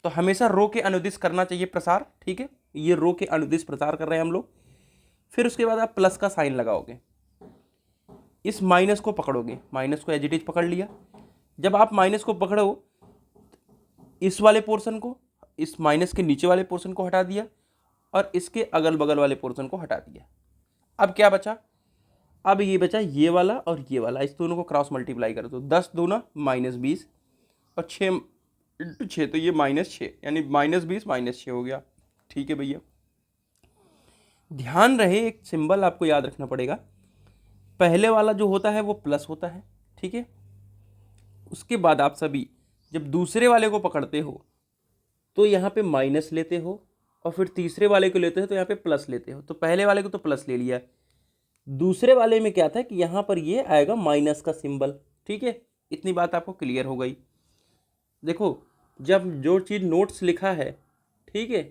तो हमेशा रो के अनुदिश करना चाहिए प्रसार। ठीक है, ये रो के अनुदिश प्रसार कर रहे हैं हम लोग। फिर उसके बाद आप प्लस का साइन लगाओगे, इस माइनस को पकड़ोगे, माइनस को एज इट इज पकड़ लिया। जब आप माइनस को पकड़ो, इस वाले पोर्शन को, इस माइनस के नीचे वाले पोर्शन को हटा दिया और इसके अगल बगल वाले पोर्शन को हटा दिया। अब क्या बचा, अब ये बचा ये वाला और ये वाला, इस दोनों को क्रॉस मल्टीप्लाई कर दो। 10 दूना -20 और 6 × 6 तो ये -6, यानी -20 -6 हो गया। ठीक है भैया, ध्यान रहे एक सिंबल आपको याद रखना पड़ेगा। पहले वाला जो होता है वो प्लस होता है। ठीक है, उसके बाद आप सभी जब दूसरे वाले को पकड़ते हो तो यहाँ पे माइनस लेते हो और फिर तीसरे वाले को लेते हो तो यहाँ पे प्लस लेते हो। तो पहले वाले को तो प्लस ले लिया, दूसरे वाले में क्या था कि यहाँ पर ये आएगा माइनस का सिंबल। ठीक है, इतनी बात आपको क्लियर हो गई। देखो जब जो चीज़ नोट्स लिखा है, ठीक है,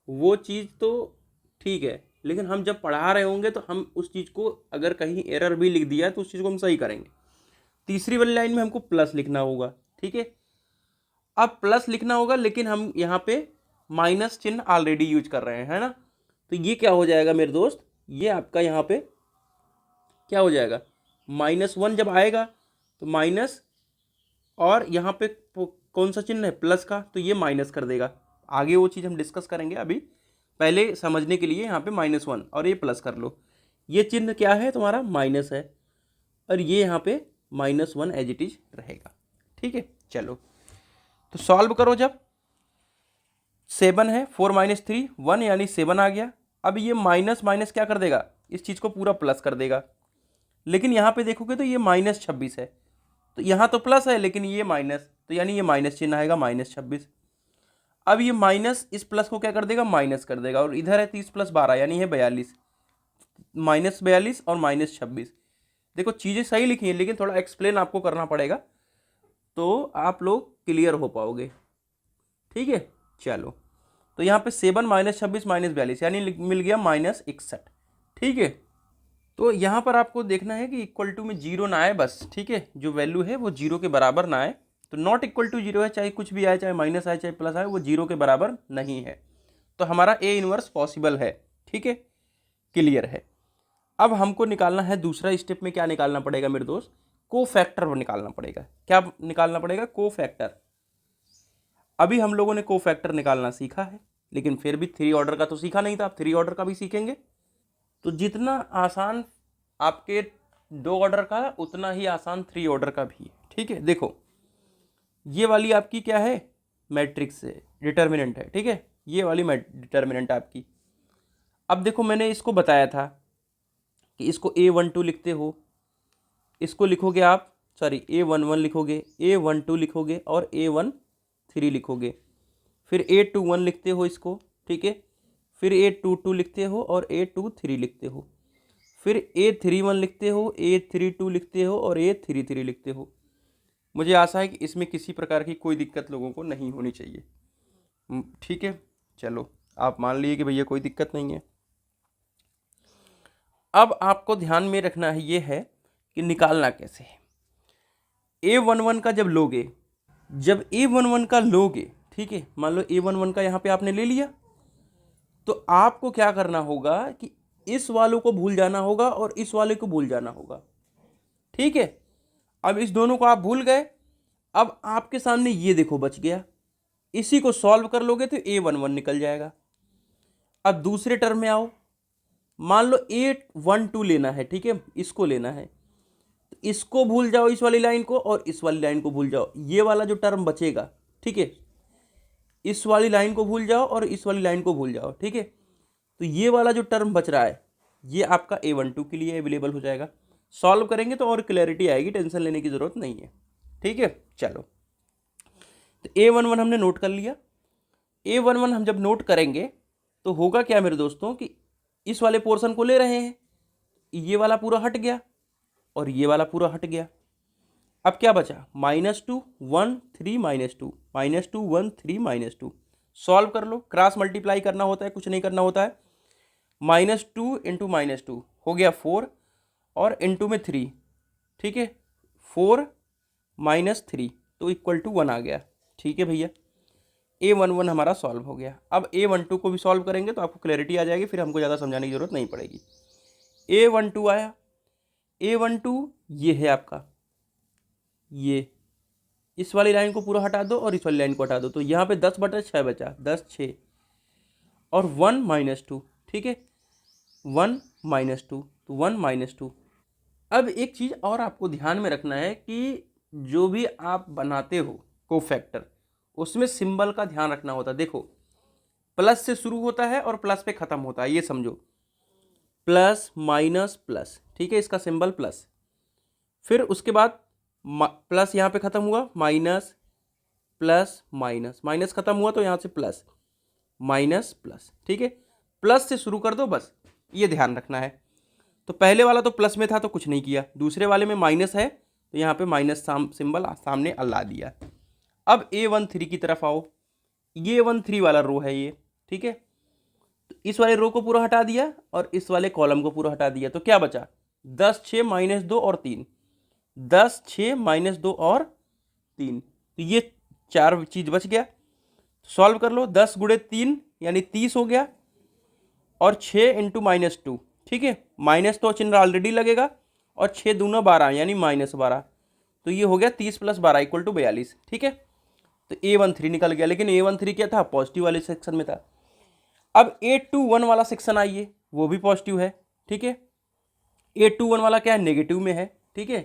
वो चीज़ तो ठीक है, लेकिन हम जब पढ़ा रहे होंगे तो हम उस चीज़ को अगर कहीं एरर भी लिख दिया है तो उस चीज़ को हम सही करेंगे। तीसरी वाली लाइन में हमको प्लस लिखना होगा। ठीक है, अब प्लस लिखना होगा लेकिन हम यहाँ पे माइनस चिन्ह ऑलरेडी यूज कर रहे हैं, है ना। तो ये क्या हो जाएगा मेरे दोस्त, ये आपका यहाँ पे क्या हो जाएगा, -1 जब आएगा तो माइनस, और यहाँ पे कौन सा चिन्ह है, प्लस का, तो ये माइनस कर देगा। आगे वो चीज़ हम डिस्कस करेंगे, अभी पहले समझने के लिए यहाँ पे -1 और ये प्लस कर लो। ये चिन्ह क्या है तुम्हारा, माइनस है, और ये यहाँ पे -1 एज इट इज रहेगा। ठीक है, चलो तो सॉल्व करो। जब 7 है, 4 - 3 1, यानी 7 आ गया। अब ये माइनस माइनस क्या कर देगा, इस चीज़ को पूरा प्लस कर देगा। लेकिन यहाँ पे देखोगे तो ये -26 है, तो यहाँ तो प्लस है लेकिन ये माइनस, तो यानी ये माइनस चिन्ह आएगा, -26। अब ये माइनस इस प्लस को क्या कर देगा, माइनस कर देगा, और इधर है 30 + 12 यानी है 42, -42 और -26। देखो चीज़ें सही लिखी हैं लेकिन थोड़ा एक्सप्लेन आपको करना पड़ेगा तो आप लोग क्लियर हो पाओगे। ठीक है, चलो तो यहाँ पे 7 माइनस 26 माइनस 42 यानी मिल गया -61। ठीक है, तो यहाँ पर आपको देखना है कि इक्वल टू में जीरो ना आए बस। ठीक है, जो वैल्यू है वो जीरो के बराबर ना आए। तो नॉट इक्वल टू जीरो है, चाहे कुछ भी आए, चाहे माइनस आए चाहे प्लस आए, वो जीरो के बराबर नहीं है। तो हमारा ए इनवर्स पॉसिबल है। ठीक है, क्लियर है। अब हमको निकालना है दूसरा स्टेप में, क्या निकालना पड़ेगा मेरे दोस्त, कोफैक्टर निकालना पड़ेगा। क्या निकालना पड़ेगा, कोफैक्टर। अभी हम लोगों ने कोफैक्टर निकालना सीखा है, लेकिन फिर भी थ्री ऑर्डर का तो सीखा नहीं था, आप थ्री ऑर्डर का भी सीखेंगे। तो जितना आसान आपके दो ऑर्डर का उतना ही आसान थ्री ऑर्डर का भी है। ठीक है, देखो ये वाली आपकी क्या है, मैट्रिक्स से डिटर्मिनेंट है। ठीक है, ये वाली डिटर्मिनेंट आपकी। अब देखो मैंने इसको बताया था कि इसको A12 लिखते हो, इसको लिखोगे आप, सॉरी A11 लिखोगे, A12 लिखोगे और A13 लिखोगे, फिर A21 लिखते हो इसको। ठीक है, फिर A22 लिखते हो और A23 लिखते हो, फिर A31 लिखते हो, A32 लिखते हो और A33 लिखते हो। मुझे आशा है कि इसमें किसी प्रकार की कोई दिक्कत लोगों को नहीं होनी चाहिए। ठीक है, चलो आप मान लिए कि भैया कोई दिक्कत नहीं है। अब आपको ध्यान में रखना है ये है कि निकालना कैसे है। A11 का जब लोगे, जब A11 का लोगे, ठीक है, मान लो A11 का यहाँ पे आपने ले लिया, तो आपको क्या करना होगा कि इस वालों को भूल जाना होगा और इस वाले को भूल जाना होगा। ठीक है, अब इस दोनों को आप भूल गए। अब आपके सामने ये देखो बच गया, इसी को सॉल्व कर लोगे तो A11 निकल जाएगा। अब दूसरे टर्म में आओ, मान लो A12 लेना है। ठीक है, इसको लेना है, तो इसको भूल जाओ, इस वाली लाइन को, और इस वाली लाइन को भूल जाओ। ये वाला जो टर्म बचेगा, ठीक है, इस वाली लाइन को भूल जाओ और इस वाली लाइन को भूल जाओ। ठीक है, तो ये वाला जो टर्म बच रहा है ये आपका A12 के लिए अवेलेबल हो जाएगा। सॉल्व करेंगे तो और क्लैरिटी आएगी, टेंशन लेने की ज़रूरत नहीं है। ठीक है, चलो, तो A11 हमने नोट कर लिया। A11 हम जब नोट करेंगे तो होगा क्या मेरे दोस्तों कि इस वाले पोर्शन को ले रहे हैं, ये वाला पूरा हट गया और ये वाला पूरा हट गया। अब क्या बचा, -2 1 3 -2 -2 1 3 -2। सॉल्व कर लो, क्रॉस मल्टीप्लाई करना होता है, कुछ नहीं करना होता है। -2 इंटू -2 हो गया 4 और इंटू में 3। ठीक है, 4 -3 तो इक्वल टू 1 आ गया। ठीक है भैया, A11 हमारा सॉल्व हो गया। अब A12 को भी सॉल्व करेंगे तो आपको क्लैरिटी आ जाएगी, फिर हमको ज़्यादा समझाने की ज़रूरत नहीं पड़ेगी। A12 आया, A12 ये है आपका, ये इस वाली लाइन को पूरा हटा दो और इस वाली लाइन को हटा दो, तो यहाँ पे 10/6 बचा, 10 6 और 1 -2। ठीक है, 1 -2 तो 1 -2। अब एक चीज़ और आपको ध्यान में रखना है कि जो भी आप बनाते हो कोफैक्टर, उसमें सिंबल का ध्यान रखना होता है। देखो प्लस से शुरू होता है और प्लस पे ख़त्म होता है, ये समझो, प्लस माइनस प्लस। ठीक है, इसका सिंबल प्लस, फिर उसके बाद प्लस यहाँ पे ख़त्म हुआ, माइनस प्लस माइनस, माइनस ख़त्म हुआ तो यहाँ से प्लस माइनस प्लस। ठीक है, प्लस से शुरू कर दो बस, ये ध्यान रखना है। तो पहले वाला तो प्लस में था तो कुछ नहीं किया, दूसरे वाले में माइनस है तो यहाँ पे माइनस सिंबल सामने अल्ला दिया। अब A13 की तरफ आओ, ये A13 वाला रो है ये। ठीक है, तो इस वाले रो को पूरा हटा दिया और इस वाले कॉलम को पूरा हटा दिया, तो क्या बचा, 10 6 -2 और 3, 10 6 -2 और 3, तो ये चार चीज़ बच गया। सॉल्व कर लो, 10 × 3 यानी 30 हो गया और 6 इंटू -2। ठीक है, माइनस तो चिन्ह ऑलरेडी लगेगा और 6 दूना 12 यानी -12, तो ये हो गया 30 + 12 = 42। ठीक है, तो A13 निकल गया, लेकिन A13 क्या था, पॉजिटिव वाले सेक्शन में था। अब A21 वाला सेक्शन आइए, वो भी पॉजिटिव है। ठीक है, A21 वाला क्या है, नेगेटिव में है। ठीक है,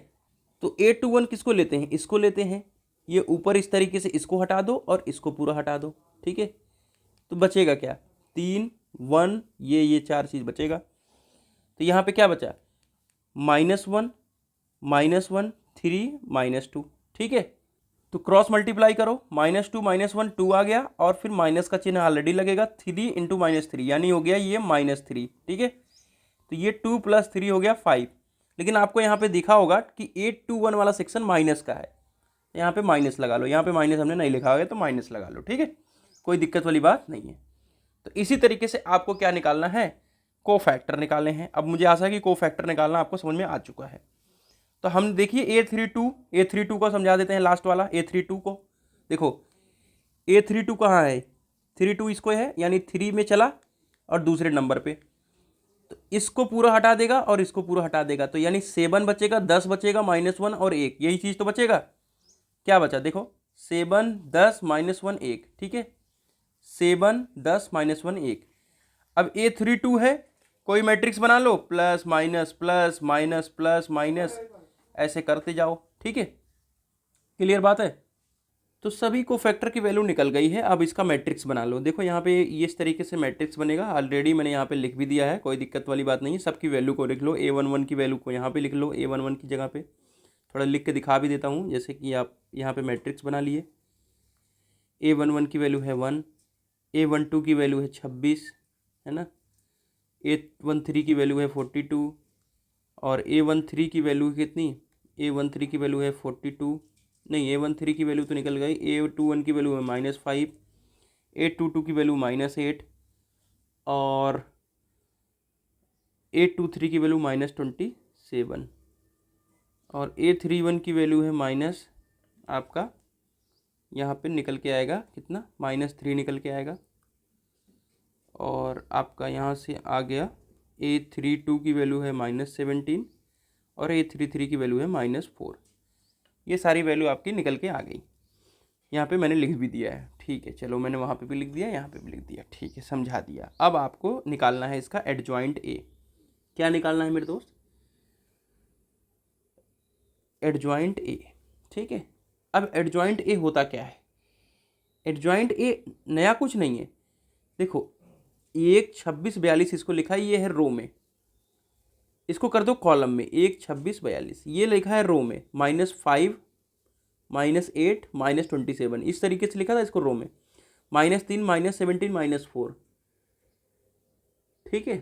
तो A21 किसको लेते हैं, इसको लेते हैं। ये ऊपर इस तरीके से इसको हटा दो और इसको पूरा हटा दो। ठीक है, तो बचेगा क्या, 3 1, ये 4 चीज़ बचेगा। तो यहाँ पे क्या बचा, -1 -1 3 -2। ठीक है, तो क्रॉस मल्टीप्लाई करो, -2 -1 2 आ गया और फिर माइनस का चिन्ह ऑलरेडी लगेगा, 3 इंटू -3 यानी हो गया ये -3। ठीक है, तो ये 2 + 3 हो गया 5। लेकिन आपको यहाँ पे दिखा होगा कि A21 वाला सेक्शन माइनस का है, यहाँ पे माइनस लगा लो, यहाँ पे माइनस हमने नहीं लिखा होगा तो माइनस लगा लो। ठीक है, कोई दिक्कत वाली बात नहीं है। तो इसी तरीके से आपको क्या निकालना है, कोफैक्टर निकालने हैं। अब मुझे आशा है कि कोफैक्टर निकालना आपको समझ में आ चुका है। तो हम देखिए A32 को समझा देते हैं, लास्ट वाला A32 को। देखो A32 कहाँ है, 32 इसको है, यानी 3 में चला और दूसरे नंबर पे, तो इसको पूरा हटा देगा और इसको पूरा हटा देगा, तो यानी 7 बचेगा, 10 बचेगा, -1 और 1, यही चीज़ तो बचेगा। क्या बचा, देखो 7 10 -1 1, ठीक है, 7 10 -1 1। अब A32 है, कोई मैट्रिक्स बना लो, plus minus plus minus plus minus, ऐसे करते जाओ, ठीक है, क्लियर बात है। तो सभी को फैक्टर की वैल्यू निकल गई है, अब इसका मैट्रिक्स बना लो। देखो यहाँ पे ये इस तरीके से मैट्रिक्स बनेगा, ऑलरेडी मैंने यहाँ पे लिख भी दिया है, कोई दिक्कत वाली बात नहीं है। सबकी वैल्यू को लिख लो, A11 की वैल्यू को यहाँ पे लिख लो, A11 की जगह पे थोड़ा लिख के दिखा भी देता हूँ, जैसे कि आप यहाँ पे मैट्रिक्स बना लिए। A11 की वैल्यू है 1, A12 की वैल्यू है 26, है ना, A13 की वैल्यू है 42, और A13 की वैल्यू कितनी, A13 की वैल्यू है 42, नहीं A13 की वैल्यू तो निकल गई, A21 की वैल्यू है -5, A22 की वैल्यू -8, और A23 की वैल्यू -27, और A31 की वैल्यू है माइनस, आपका यहाँ पे निकल के आएगा कितना, -3 निकल के आएगा, और आपका यहाँ से आ गया A32 की वैल्यू है -17, और A33 की वैल्यू है -4। ये सारी वैल्यू आपकी निकल के आ गई, यहाँ पे मैंने लिख भी दिया है, ठीक है। चलो मैंने वहाँ पे भी लिख दिया, यहाँ पे भी लिख दिया, ठीक है, समझा दिया। अब आपको निकालना है इसका एडजॉइंट ए। क्या निकालना है मेरे दोस्त, एडजॉइंट ए, ठीक है। अब एडजॉइंट ए होता क्या है, एडजॉइंट ए नया कुछ नहीं है। देखो 1 26 42 इसको लिखा है, ये है रो में, इसको कर दो कॉलम में, 1 26 42 ये लिखा है रो में, -5 -8 -27, इस तरीके से लिखा था इसको रो में, -3 -17 -4, ठीक है,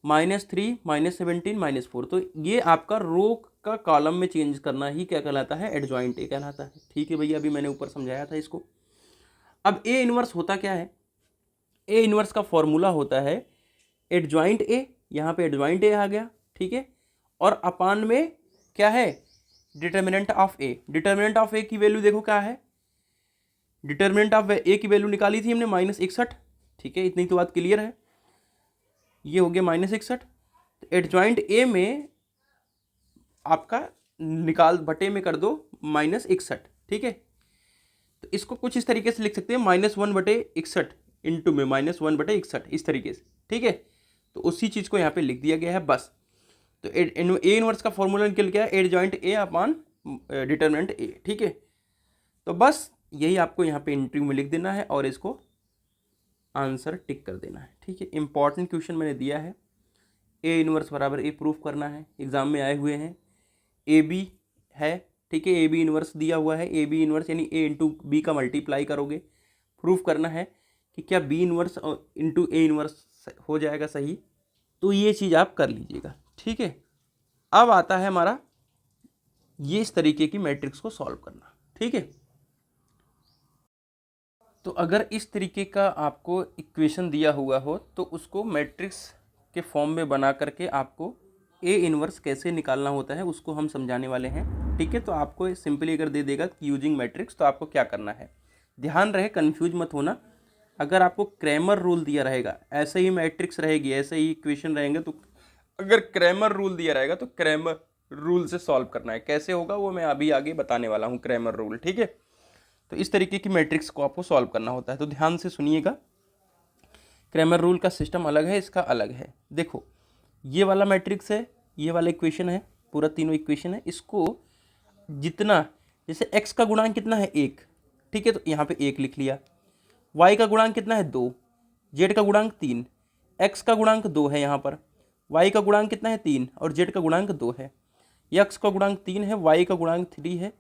-3 -17 -4। तो ये आपका रो का कॉलम में चेंज करना ही क्या कहलाता है, एडजॉइंट ए कहलाता है, ठीक है भैया, अभी मैंने ऊपर समझाया था इसको। अब ए इनवर्स होता क्या है, ए इनवर्स का फॉर्मूला होता है एडजॉइंट ए, यहाँ पे एडजॉइंट ए आ गया, ठीक है, और अपान में क्या है, determinant of A. Determinant of A की वैल्यू देखो क्या है, डिटर्मिनेंट ऑफ ए की वैल्यू निकाली थी हमने -61, ठीक है, इतनी तो बात क्लियर है, ये हो गया -61। तो एडजॉइंट ए में आपका निकाल बटे में कर दो -61, ठीक है। तो इसको कुछ इस तरीके से लिख सकते हैं, -1/61 इंटू में -1/61, इस तरीके से, ठीक है। तो उसी चीज़ को यहाँ पे लिख दिया गया है बस। तो ए इनवर्स का फॉर्मूला निकल गया एडजॉइंट ए अपॉन डिटर्मिनेंट ए, ठीक है। तो बस यही आपको यहाँ पे इंटरव्यू में लिख देना है और इसको आंसर टिक कर देना है, ठीक है। इंपॉर्टेंट क्वेश्चन मैंने दिया है, ए इनवर्स बराबर ए प्रूफ करना है, एग्जाम में आए हुए हैं। ए बी है, ठीक है, ए बी इनवर्स दिया हुआ है, ए बी इनवर्स यानी ए इंटू बी का मल्टीप्लाई करोगे, प्रूफ करना है कि क्या B inverse into A inverse हो जाएगा सही, तो ये चीज़ आप कर लीजिएगा, ठीक है। अब आता है हमारा ये इस तरीके की मैट्रिक्स को सॉल्व करना, ठीक है। तो अगर इस तरीके का आपको इक्वेशन दिया हुआ हो तो उसको मैट्रिक्स के फॉर्म में बना करके आपको ए इनवर्स कैसे निकालना होता है उसको हम समझाने वाले हैं, ठीक है। तो आपको सिंपली अगर दे देगा कि यूजिंग मैट्रिक्स, तो आपको क्या करना है, ध्यान रहे कंफ्यूज मत होना। अगर आपको क्रैमर रूल दिया रहेगा, ऐसे ही मैट्रिक्स रहेगी, ऐसे ही इक्वेशन रहेंगे, तो अगर क्रैमर रूल दिया रहेगा तो क्रैमर रूल से सॉल्व करना है। कैसे होगा वो मैं अभी आगे बताने वाला हूँ, क्रैमर रूल, ठीक है। तो इस तरीके की मैट्रिक्स को आपको सॉल्व करना होता है, तो ध्यान से सुनिएगा। क्रैमर रूल का सिस्टम अलग है, इसका अलग है। देखो ये वाला मैट्रिक्स है, ये वाला इक्वेशन है, पूरा तीनों इक्वेशन है, इसको जितना, जैसे x का गुणांक कितना है 1, ठीक है, तो यहाँ पे 1 लिख लिया। y का गुणांक कितना है 2, z का गुणांक 3, x का गुणांक 2 है यहाँ पर, y का गुणांक कितना है 3 और z का गुणांक 2 है, x का गुणांक 3 है, y का गुणांक 3 है,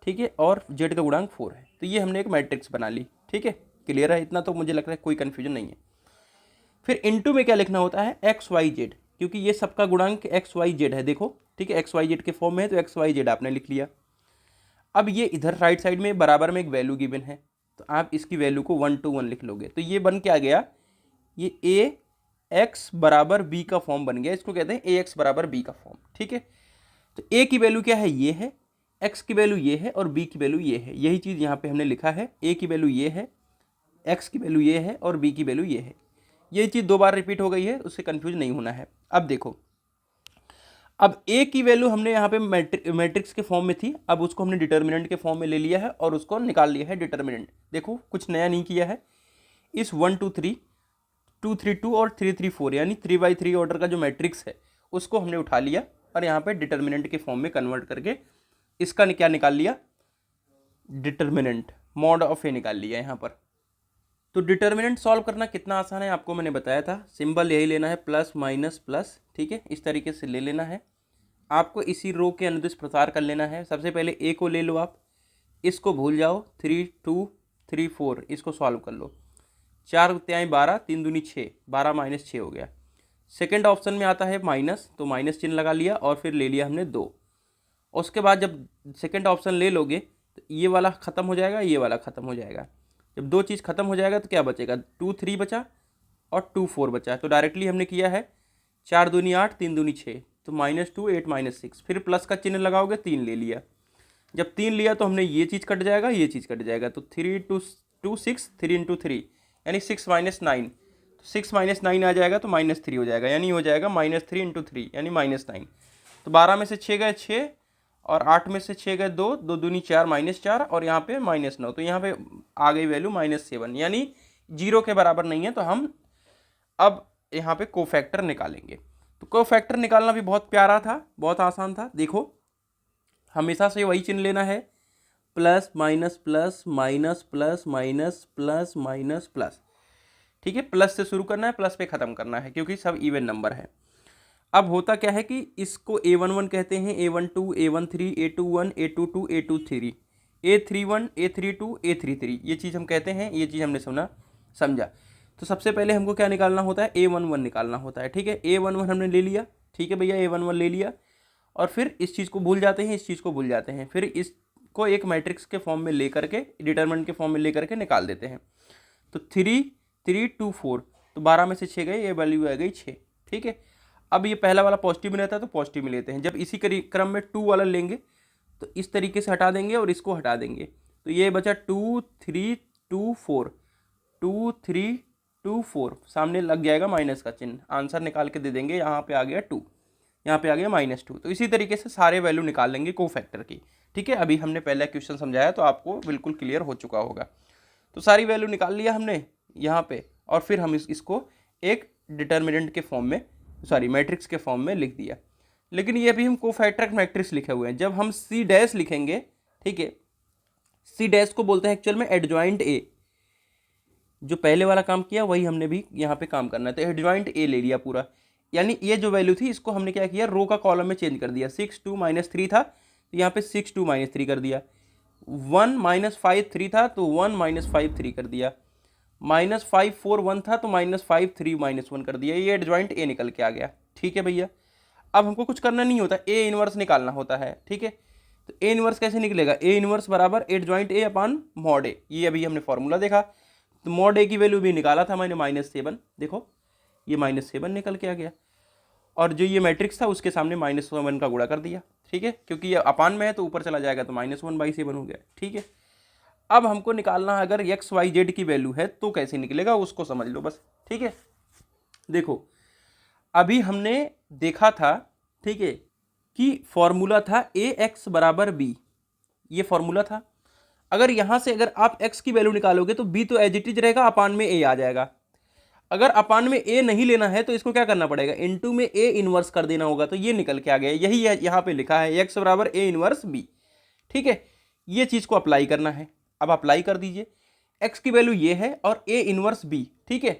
ठीक है, और z का गुणांक 4 है। तो ये हमने एक मैट्रिक्स बना ली, ठीक है, क्लियर है, इतना तो मुझे लग रहा है कोई कन्फ्यूजन नहीं है। फिर इनटू में क्या लिखना होता है, एक्स वाई जेड, क्योंकि ये सबका गुणांक एक्स वाई जेड है, देखो, ठीक है, एक्स वाई जेड के फॉर्म में है, तो एक्स वाई जेड आपने लिख लिया। अब ये इधर राइट साइड में बराबर में एक वैल्यू गिवन है, तो तो आप इसकी वैल्यू को 1 to 1 लिख लोगे। तो ये बन क्या गया, ये ए एक्स बराबर बी का फॉर्म बन गया, इसको कहते हैं ए एक्स बराबर बी का फॉर्म। ठीक है, तो ए की वैल्यू क्या है, ये है, एक्स की वैल्यू ये है और बी की वैल्यू ये है। यही चीज़ यहाँ पे हमने लिखा है, ए की वैल्यू ये है, एक्स की वैल्यू ये है और बी की वैल्यू ये है। ये चीज़ 2 बार रिपीट हो गई है, उससे कंफ्यूज नहीं होना है। अब देखो, अब ए की वैल्यू हमने यहाँ पे मैट्रिक्स के फॉर्म में थी, अब उसको हमने डिटर्मिनेंट के फॉर्म में ले लिया है और उसको निकाल लिया है डिटर्मिनेंट। देखो कुछ नया नहीं किया है, इस 1 2 3 2 3 2 और 3 3 4 यानी 3x3 ऑर्डर का जो मैट्रिक्स है उसको हमने उठा लिया और यहाँ पे डिटर्मिनेंट के फॉर्म में कन्वर्ट करके इसका क्या निकाल लिया, डिटर्मिनेंट मॉड ऑफ ए निकाल लिया यहाँ पर। तो डिटर्मिनेंट सॉल्व करना कितना आसान है आपको मैंने बताया था, सिंबल यही लेना है प्लस माइनस प्लस। ठीक है, इस तरीके से ले लेना है, आपको इसी रो के अनुदिश प्रसार कर लेना है। सबसे पहले ए को ले लो आप, इसको भूल जाओ, 3 2 3 4 इसको सॉल्व कर लो, 4 त्याई 12 3 दूनी 6, 12 माइनस 6 हो गया। सेकेंड ऑप्शन में आता है माइनस, तो माइनस चिन्ह लगा लिया और फिर ले लिया हमने 2। उसके बाद जब सेकेंड ऑप्शन ले लोगे तो ये वाला ख़त्म हो जाएगा, ये वाला ख़त्म हो जाएगा। जब 2 चीज़ ख़त्म हो जाएगा तो क्या बचेगा, 2 3 बचा और 2 4 बचा। तो डायरेक्टली हमने किया है 4 दूनी 8 3 दूनी 6, तो -2 8 -6, फिर प्लस का चिन्ह लगाओगे, 3 ले लिया। जब 3 लिया तो हमने ये चीज़ कट जाएगा, ये चीज़ कट जाएगा, तो 3 2 2 6 3 × 3 यानी 6 - 9, तो 6 - 9 आ जाएगा तो -3 हो जाएगा, यानी हो जाएगा -3 × 3 यानी -9। तो 12 में से 6 गए 6 और 8 में से 6 गए 2, 2 दूनी 4 -4 और यहाँ पे -9, तो यहाँ पे आ गई वैल्यू -7 यानी 0 के बराबर नहीं है। तो हम अब यहाँ पे कोफैक्टर निकालेंगे। तो कोफैक्टर निकालना भी बहुत प्यारा था, बहुत आसान था। देखो हमेशा से वही चिन्ह लेना है, plus minus plus minus plus minus plus minus plus. ठीक है, प्लस से शुरू करना है, प्लस पे ख़त्म करना है क्योंकि सब इवन नंबर है। अब होता क्या है कि इसको A11 कहते हैं, A12 A13 A21 A22 A23 A31 A32 A33, ये चीज़ हम कहते हैं, ये चीज़ हमने समझा। तो सबसे पहले हमको क्या निकालना होता है, A11 निकालना होता है। ठीक है, A11 हमने ले लिया, ठीक है भैया, A11 ले लिया और फिर इस चीज़ को भूल जाते हैं, इस चीज़ को भूल जाते हैं, फिर इसको एक मैट्रिक्स के फॉर्म में ले करके, डिटरमिनेंट के फॉर्म में ले करके निकाल देते हैं। तो 3 3 2 4, तो 12 में से 6 गए, ये वैल्यू आ गई 6। ठीक है, अब ये पहला वाला पॉजिटिव में रहता है तो पॉजिटिव में लेते हैं। जब इसी क्रम में 2 वाला लेंगे तो इस तरीके से हटा देंगे और इसको हटा देंगे, तो ये बचा 2 3 2 4 2 3 2 4, सामने लग जाएगा माइनस का चिन्ह, आंसर निकाल के दे देंगे, यहाँ पे आ गया 2, यहाँ पे आ गया -2। तो इसी तरीके से सारे वैल्यू निकाल लेंगे कोफैक्टर की। ठीक है, अभी हमने पहला क्वेश्चन समझाया तो आपको बिल्कुल क्लियर हो चुका होगा। तो सारी वैल्यू निकाल लिया हमने यहाँ पे और फिर हम इसको एक डिटर्मिनेंट के फॉर्म में, सॉरी मैट्रिक्स के फॉर्म में लिख दिया। लेकिन ये अभी हम कोफैक्टर मैट्रिक्स लिखे हुए हैं, जब हम C डैश लिखेंगे, ठीक है, C डैश को बोलते हैं एक्चुअल में एडजॉइंट A। जो पहले वाला काम किया वही हमने भी यहाँ पे काम करना है, तो एडजॉइंट A ले लिया पूरा, यानी ये जो वैल्यू थी इसको हमने क्या किया, रो का कॉलम में चेंज कर दिया। 6 2 -3 था तो यहाँ पे 6 2 -3 कर दिया, 1 -5 3 था तो 1 -5 3 कर दिया, -5 4 1 था तो -5 3 -1 कर दिया, ये एडजॉइंट ए निकल के आ गया। ठीक है भैया, अब हमको कुछ करना नहीं होता, ए इनवर्स निकालना होता है। ठीक है, तो ए इनवर्स कैसे निकलेगा, ए इनवर्स बराबर एडजॉइंट ए अपॉन मॉड ए, ये अभी हमने फॉर्मूला देखा। तो मॉड ए की वैल्यू भी निकाला था मैंने -7, देखो ये -7 निकल के आ गया और जो ये मैट्रिक्स था उसके सामने -1 का गुणा कर दिया। ठीक है, क्योंकि ये अपान में है तो ऊपर चला जाएगा तो -1/7 हो गया। ठीक है, अब हमको निकालना है अगर XYZ की वैल्यू है तो कैसे निकलेगा उसको समझ लो बस। ठीक है, देखो अभी हमने देखा था, ठीक है, कि फॉर्मूला था AX बराबर B, ये फॉर्मूला था। अगर यहाँ से अगर आप X की वैल्यू निकालोगे तो B तो एज इट इज रहेगा, अपान में A आ जाएगा। अगर अपान में A नहीं लेना है तो इसको क्या करना पड़ेगा, इनटू में A इनवर्स कर देना होगा, तो ये निकल के आ गया, यही है यहाँ पे लिखा है X बराबर A इनवर्स B। ठीक है, ये चीज़ को अप्लाई करना है, अब अप्लाई कर दीजिए। X की वैल्यू ये है और A इनवर्स B। ठीक है,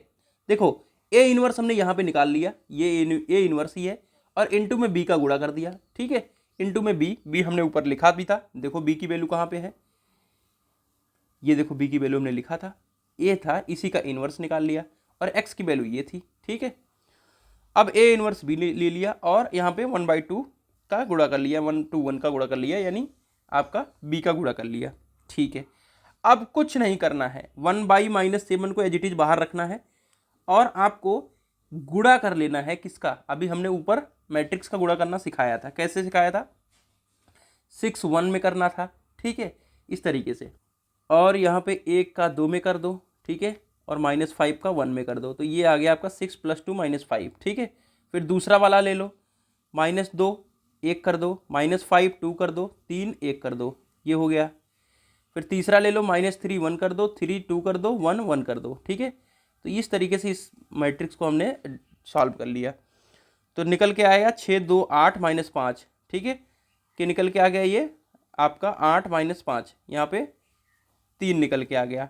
देखो A इनवर्स हमने यहाँ पे निकाल लिया, ये A इनवर्स ही है और इनटू में B का गुणा कर दिया। ठीक है, इनटू में B हमने ऊपर लिखा भी था, देखो B की वैल्यू कहाँ पे है, ये देखो B की वैल्यू हमने लिखा था, A था, इसी का इनवर्स निकाल लिया और X की वैल्यू ये थी। ठीक है, अब A इनवर्स B ले लिया और यहाँ पे 1/2 का गुणा कर लिया, 1 to 1 का गुणा कर लिया, यानी आपका B का गुणा कर लिया। ठीक है, अब कुछ नहीं करना है, 1/-7 को एज इट इज बाहर रखना है और आपको गुणा कर लेना है किसका, अभी हमने ऊपर मैट्रिक्स का गुणा करना सिखाया था। कैसे सिखाया था? 6 1 में करना था, ठीक है, इस तरीके से। और यहाँ पे 1 का 2 में कर दो, ठीक है, और -5 का 1 में कर दो, तो ये आ गया आपका 6 + 2 -5, ठीक है। फिर दूसरा वाला ले लो, -2 1 कर दो, -5 2 कर दो, 3 1 कर दो, ये हो गया। फिर तीसरा ले लो, -3 1 कर दो, 3 2 कर दो, 1 1 कर दो, ठीक है। तो इस तरीके से इस मैट्रिक्स को हमने सॉल्व कर लिया। तो निकल के आएगा 6 2 8 -5, ठीक है, कि निकल के आ गया ये आपका 8 -5, यहाँ पे 3 निकल के आ गया,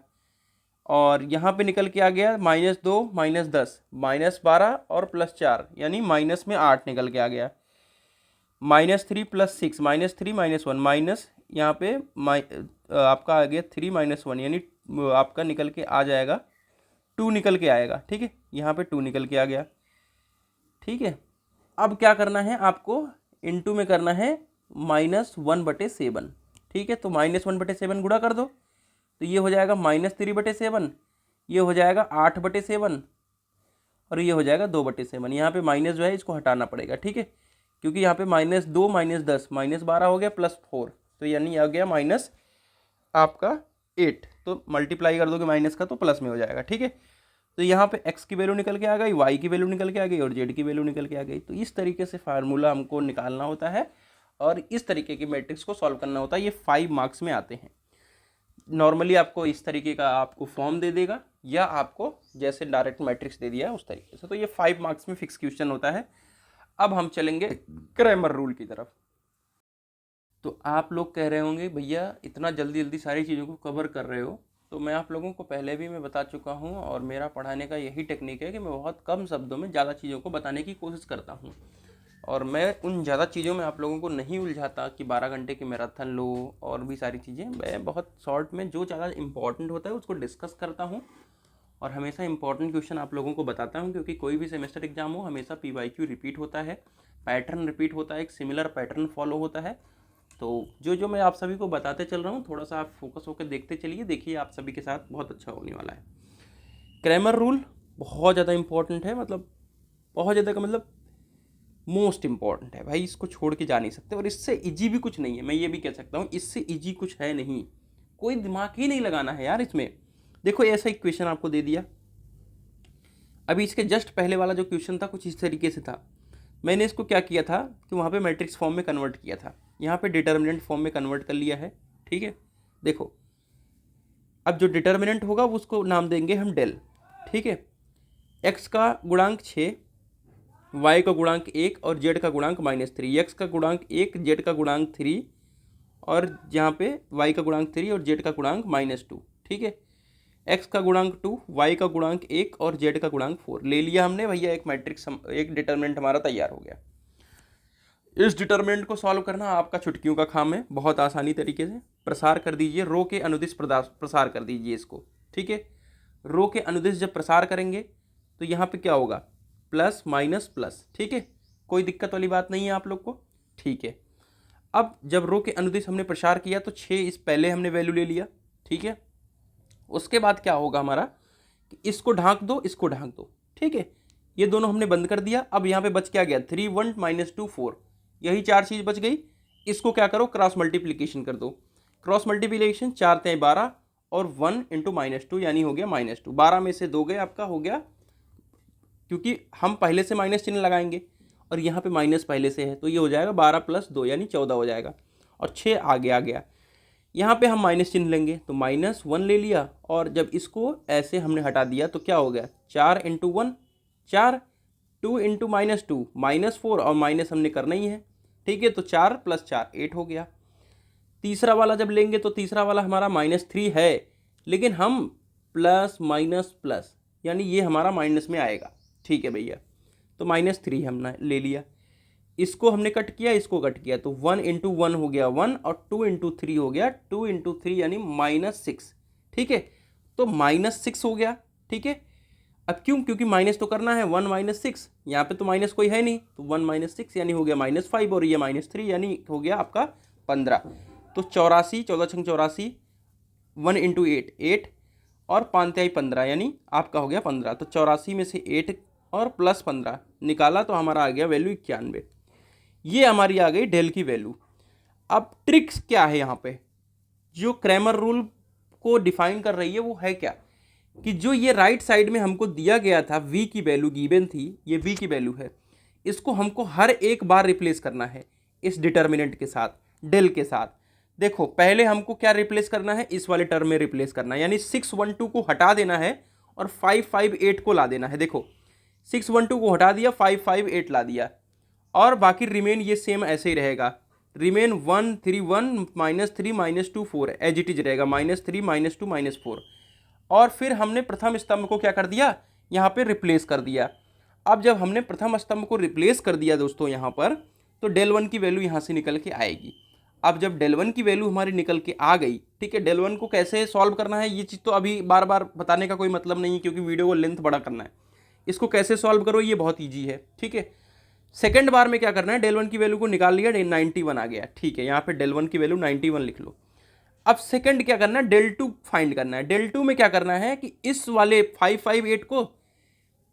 और यहाँ पे निकल के आ गया -2 -10 -12 और +4, यानी माइनस में 8 निकल के आ गया। -3 + 6 -3 -1 माइनस, यहाँ पे आपका आ गया 3 -1, यानी आपका निकल के आ जाएगा 2 निकल के आएगा, ठीक है, यहाँ पे 2 निकल के आ गया, ठीक है। अब क्या करना है आपको, इनटू में करना है -1/7, ठीक है। तो -1/7 गुणा कर दो, तो ये हो जाएगा -3/7, ये हो जाएगा 8/7 और ये हो जाएगा 2/7। यहाँ पे माइनस जो है इसको हटाना पड़ेगा, ठीक है, क्योंकि यहाँ पे -2 -10 -12 हो गया +4, तो यानी आ गया माइनस आपका 8, तो मल्टीप्लाई कर दोगे माइनस का तो प्लस में हो जाएगा, ठीक है। तो यहाँ पे x की वैल्यू निकल के आ गई, y की वैल्यू निकल के आ गई और z की वैल्यू निकल के आ गई। तो इस तरीके से फार्मूला हमको निकालना होता है और इस तरीके की मैट्रिक्स को सॉल्व करना होता है। ये 5 मार्क्स में आते हैं। नॉर्मली आपको इस तरीके का आपको फॉर्म दे देगा या आपको जैसे डायरेक्ट मैट्रिक्स दे दिया है उस तरीके से। तो ये 5 मार्क्स में फिक्स क्वेश्चन होता है। अब हम चलेंगे क्रैमर रूल की तरफ। तो आप लोग कह रहे होंगे भैया इतना जल्दी जल्दी सारी चीज़ों को कवर कर रहे हो, तो मैं आप लोगों को पहले भी मैं बता चुका हूँ और मेरा पढ़ाने का यही टेक्निक है कि मैं बहुत कम शब्दों में ज़्यादा चीज़ों को बताने की कोशिश करता हूँ और मैं उन ज़्यादा चीज़ों में आप लोगों को नहीं उलझाता कि 12 घंटे की मैराथन लो और भी सारी चीज़ें। मैं बहुत शॉर्ट में जो ज़्यादा इंपॉर्टेंट होता है उसको डिस्कस करता हूँ और हमेशा इंपॉर्टेंट क्वेश्चन आप लोगों को बताता हूँ, क्योंकि कोई भी सेमेस्टर एग्जाम हो हमेशा PYQ रिपीट होता है, पैटर्न रिपीट होता है, एक सिमिलर पैटर्न फॉलो होता है। तो जो मैं आप सभी को बताते चल रहा हूँ थोड़ा सा आप फोकस होकर देखते चलिए, देखिए आप सभी के साथ बहुत अच्छा होने वाला है। क्रैमर रूल बहुत ज़्यादा इंपॉर्टेंट है, मतलब बहुत ज़्यादा का मतलब मोस्ट इम्पॉर्टेंट है भाई, इसको छोड़ के जा नहीं सकते और इससे इजी भी कुछ नहीं है। मैं ये भी कह सकता हूँ इससे इजी कुछ है नहीं, कोई दिमाग ही नहीं लगाना है यार इसमें। देखो ऐसा एक क्वेश्चन आपको दे दिया, अभी इसके जस्ट पहले वाला जो क्वेश्चन था कुछ इस तरीके से था। मैंने इसको क्या किया था कि वहाँ पे मैट्रिक्स फॉर्म में कन्वर्ट किया था, यहाँ पे डिटर्मिनेंट फॉर्म में कन्वर्ट कर लिया है, ठीक है। देखो अब जो डिटर्मिनेंट होगा उसको नाम देंगे हम डेल, ठीक है। x का गुणांक 6, y का गुणांक 1 और z का गुणांक -3, x का गुणांक 1, z का गुणांक 3 और यहाँ पे y का गुणांक 3 और z का गुणांक -2, ठीक है। x का गुणांक 2, y का गुणांक 1 और z का गुणांक 4 ले लिया हमने भैया, एक मैट्रिक्स एक डिटर्मिनेंट हमारा तैयार हो गया। इस डिटर्मिनेंट को सॉल्व करना आपका छुटकियों का काम है, बहुत आसानी तरीके से प्रसार कर दीजिए, रो के अनुदिश प्रसार कर दीजिए इसको, ठीक है। रो के अनुदिश जब प्रसार करेंगे तो यहाँ पे क्या होगा, प्लस माइनस प्लस, ठीक है, कोई दिक्कत वाली बात नहीं है आप लोग को, ठीक है। अब जब रो के अनुदिश हमने प्रसार किया तो 6 इस पहले हमने वैल्यू ले लिया, ठीक है। उसके बाद क्या होगा हमारा कि इसको ढांक दो, इसको ढांक दो, ठीक है, ये दोनों हमने बंद कर दिया। अब यहाँ पे बच क्या गया, 3 1 -2 4, यही 4 चीज़ बच गई। इसको क्या करो, क्रॉस मल्टीप्लिकेशन कर दो, क्रॉस मल्टीप्लिकेशन 4 × 12 और 1 × -2 यानी हो गया -2। 12 में से 2 गए, आपका हो गया, क्योंकि हम पहले से माइनस चिन्ह लगाएंगे और यहाँ पे माइनस पहले से है तो ये हो जाएगा 12 + 2 यानी 14 हो जाएगा और 6 आगे आ गया। यहाँ पे हम माइनस चिन्ह लेंगे तो -1 ले लिया और जब इसको ऐसे हमने हटा दिया तो क्या हो गया, 4 × 1 4, 2 × -2 -4 और माइनस हमने करना ही है, ठीक है। तो 4 + 4 8 हो गया। तीसरा वाला जब लेंगे तो तीसरा वाला हमारा -3 है, लेकिन हम प्लस माइनस प्लस यानी ये हमारा माइनस में आएगा, ठीक है भैया। तो -3 हमने ले लिया, इसको हमने कट किया, इसको कट किया तो 1 × 1 हो गया 1 और 2 × 3 हो गया 2 × 3 यानी -6, ठीक है। तो -6 हो गया, ठीक है। अब क्यों, क्योंकि माइनस तो करना है, 1 - 6, यहाँ पे तो माइनस कोई है नहीं तो 1 - 6 यानी हो गया -5 और ये -3 यानी हो गया आपका 15। तो 84, 14 × 84 1 इंटू 8 और 5×15 यानी आपका हो गया 15। तो 84 में से 8 और प्लस 15 निकाला तो हमारा आ गया वैल्यू 91। ये हमारी आ गई डेल की वैल्यू। अब ट्रिक्स क्या है यहाँ पे, जो क्रैमर रूल को डिफाइन कर रही है वो है क्या, कि जो ये राइट साइड में हमको दिया गया था v की वैल्यू गिवन थी, ये v की वैल्यू है, इसको हमको हर एक बार रिप्लेस करना है इस डिटर्मिनेंट के साथ, डेल के साथ। देखो पहले हमको क्या रिप्लेस करना है, इस वाले टर्म में रिप्लेस करना है, यानी 612 को हटा देना है और 558 को ला देना है। देखो 612 को हटा दिया, 558 ला दिया, और बाकी रिमेन ये सेम ऐसे ही रहेगा। रिमेन 1 3 1 -3 -2 4 एज इट इज रहेगा, -3 -2 -4। और फिर हमने प्रथम स्तंभ को क्या कर दिया, यहाँ पे रिप्लेस कर दिया। अब जब हमने प्रथम स्तंभ को रिप्लेस कर दिया दोस्तों यहाँ पर, तो डेल 1 की वैल्यू यहाँ से निकल के आएगी। अब जब डेल 1 की वैल्यू हमारी निकल के आ गई, ठीक है, डेल 1 को कैसे सॉल्व करना है ये चीज़ तो अभी बार बार बताने का कोई मतलब नहीं है, क्योंकि वीडियो को लेंथ बड़ा करना है। इसको कैसे सॉल्व करो ये बहुत ईजी है, ठीक है। सेकंड बार में क्या करना है, डेल 1 की वैल्यू को निकाल लिया, 91 आ गया, ठीक है, यहाँ पे डेल 1 की वैल्यू 91 लिख लो। अब सेकंड क्या करना है, डेल 2 फाइंड करना है। डेल 2 में क्या करना है कि इस वाले 558 को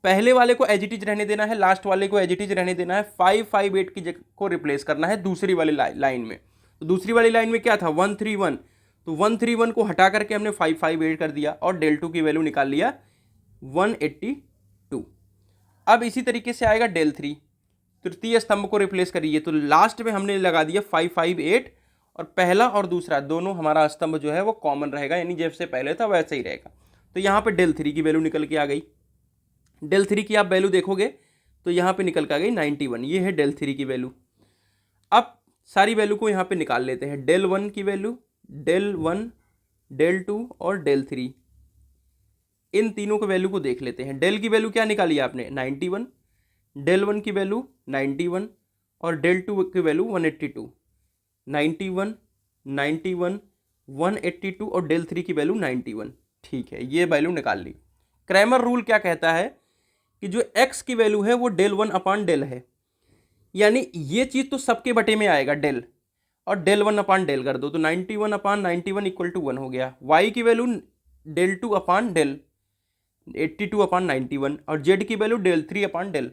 पहले वाले को एज इट इज रहने देना है, लास्ट वाले को एज इट इज रहने देना है, 558 की जगह को रिप्लेस करना है दूसरी वाली लाइन में। तो दूसरी वाली लाइन में क्या था 131, तो 131 को हटा करके हमने 558 कर दिया और डेल 2 की वैल्यू निकाल लिया 182। अब इसी तरीके से आएगा डेल 3, तृतीय स्तंभ को रिप्लेस करिए, तो लास्ट में हमने लगा दिया 558 और पहला और दूसरा दोनों हमारा स्तंभ जो है वो कॉमन रहेगा, यानी जैसे पहले था वैसे ही रहेगा। तो यहाँ पे डेल 3 की वैल्यू निकल के आ गई। डेल 3 की आप वैल्यू देखोगे तो यहाँ पे निकल के आ गई 91, ये है डेल 3 की वैल्यू। अब सारी वैल्यू को यहाँ पे निकाल लेते हैं, डेल 1 की वैल्यू, डेल 1, डेल 2 और डेल 3, इन तीनों के वैल्यू को देख लेते हैं। डेल की वैल्यू क्या निकाली आपने 91, डेल 1 की वैल्यू 91 और डेल 2 की वैल्यू 182, 91 91 182 और डेल 3 की वैल्यू 91, ठीक है, ये वैल्यू निकाल ली। क्रैमर रूल क्या कहता है कि जो x की वैल्यू है वो डेल 1 अपान डेल है, यानी ये चीज़ तो सबके बटे में आएगा डेल, और डेल 1 अपान डेल कर दो तो 91 अपान 91 इक्वल टू 1 हो गया। y की वैल्यू डेल 2 अपान डेल 82 अपान 91 और z की वैल्यू डेल 3 अपान डेल।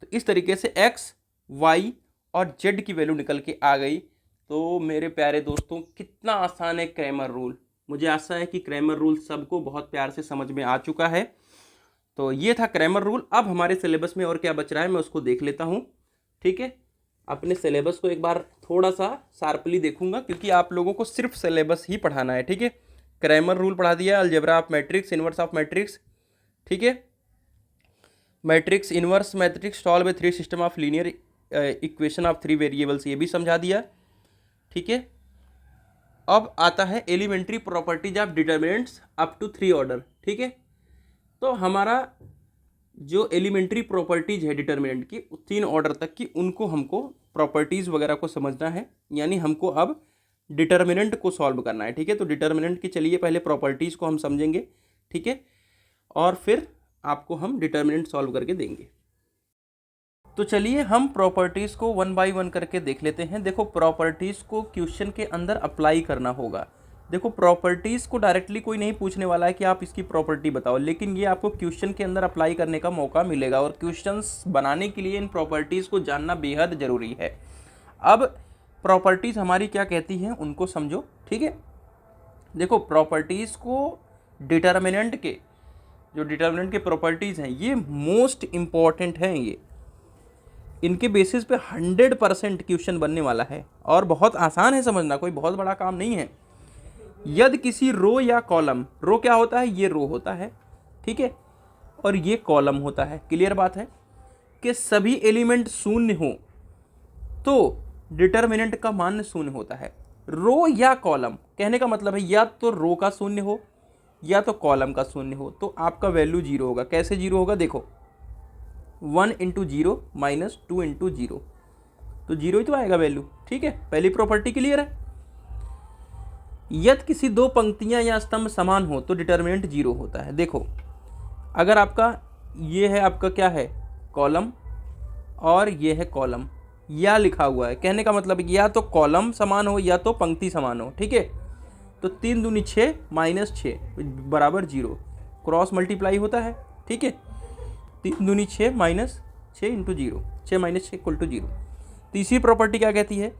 तो इस तरीके से x, y और z की वैल्यू निकल के आ गई। तो मेरे प्यारे दोस्तों कितना आसान है क्रैमर रूल। मुझे आशा है कि क्रैमर रूल सबको बहुत प्यार से समझ में आ चुका है। तो ये था क्रैमर रूल। अब हमारे सिलेबस में और क्या बच रहा है मैं उसको देख लेता हूँ, ठीक है। अपने सिलेबस को एक बार थोड़ा सा शार्पली देखूंगा, क्योंकि आप लोगों को सिर्फ सिलेबस ही पढ़ाना है, ठीक है। क्रैमर रूल पढ़ा दिया, algebra of matrix, inverse of matrix, ठीक है, matrix, inverse matrix, solve a 3 system of linear equation of 3 variables, ये भी समझा दिया, ठीक है। अब आता है elementary properties of determinants up to 3 order, ठीक है। तो हमारा जो एलिमेंट्री प्रॉपर्टीज है डिटर्मिनेंट की 3 ऑर्डर तक की, उनको हमको प्रॉपर्टीज़ वगैरह को समझना है, यानी हमको अब डिटर्मिनेंट को सॉल्व करना है, ठीक है। तो डिटर्मिनेंट की चलिए पहले प्रॉपर्टीज़ को हम समझेंगे, ठीक है, और फिर आपको हम डिटर्मिनेंट सॉल्व करके देंगे। तो चलिए हम प्रॉपर्टीज़ को 1 बाय 1 करके देख लेते हैं। देखो प्रॉपर्टीज़ को क्वेश्चन के अंदर अप्लाई करना होगा। देखो प्रॉपर्टीज़ को डायरेक्टली कोई नहीं पूछने वाला है कि आप इसकी प्रॉपर्टी बताओ, लेकिन ये आपको क्वेश्चन के अंदर अप्लाई करने का मौका मिलेगा, और क्वेश्चंस बनाने के लिए इन प्रॉपर्टीज़ को जानना बेहद ज़रूरी है। अब प्रॉपर्टीज़ हमारी क्या कहती हैं उनको समझो, ठीक है। देखो प्रॉपर्टीज़ को डिटर्मिनेंट के, जो डिटर्मिनेंट के प्रॉपर्टीज़ हैं ये मोस्ट इम्पॉर्टेंट हैं, ये इनके बेसिस पे 100% क्वेश्चन बनने वाला है, और बहुत आसान है समझना, कोई बहुत बड़ा काम नहीं है। यदि किसी रो या कॉलम, रो क्या होता है, ये रो होता है, ठीक है, और ये कॉलम होता है, क्लियर बात है, कि सभी एलिमेंट शून्य हो तो डिटर्मिनेंट का मान शून्य होता है। रो या कॉलम कहने का मतलब है या तो रो का शून्य हो या तो कॉलम का शून्य हो, तो आपका वैल्यू 0 होगा। कैसे 0 होगा, देखो 1 इंटू 0 माइनस 2 इंटू 0, तो 0 ही तो आएगा वैल्यू, ठीक है। पहली प्रॉपर्टी क्लियर है। यदि किसी दो पंक्तियां या स्तंभ समान हो तो डिटर्मिनेंट 0 होता है। देखो अगर आपका ये है, आपका क्या है, कॉलम, और ये है कॉलम, या लिखा हुआ है, कहने का मतलब या तो कॉलम समान हो या तो पंक्ति समान हो, ठीक है। तो 3 दूनी 6 माइनस 6 बराबर 0, क्रॉस मल्टीप्लाई होता है। ठीक है, 3 दूनी 6 minus 6 into 0, 6 minus 6 equal to 0। तीसरी प्रॉपर्टी क्या कहती है,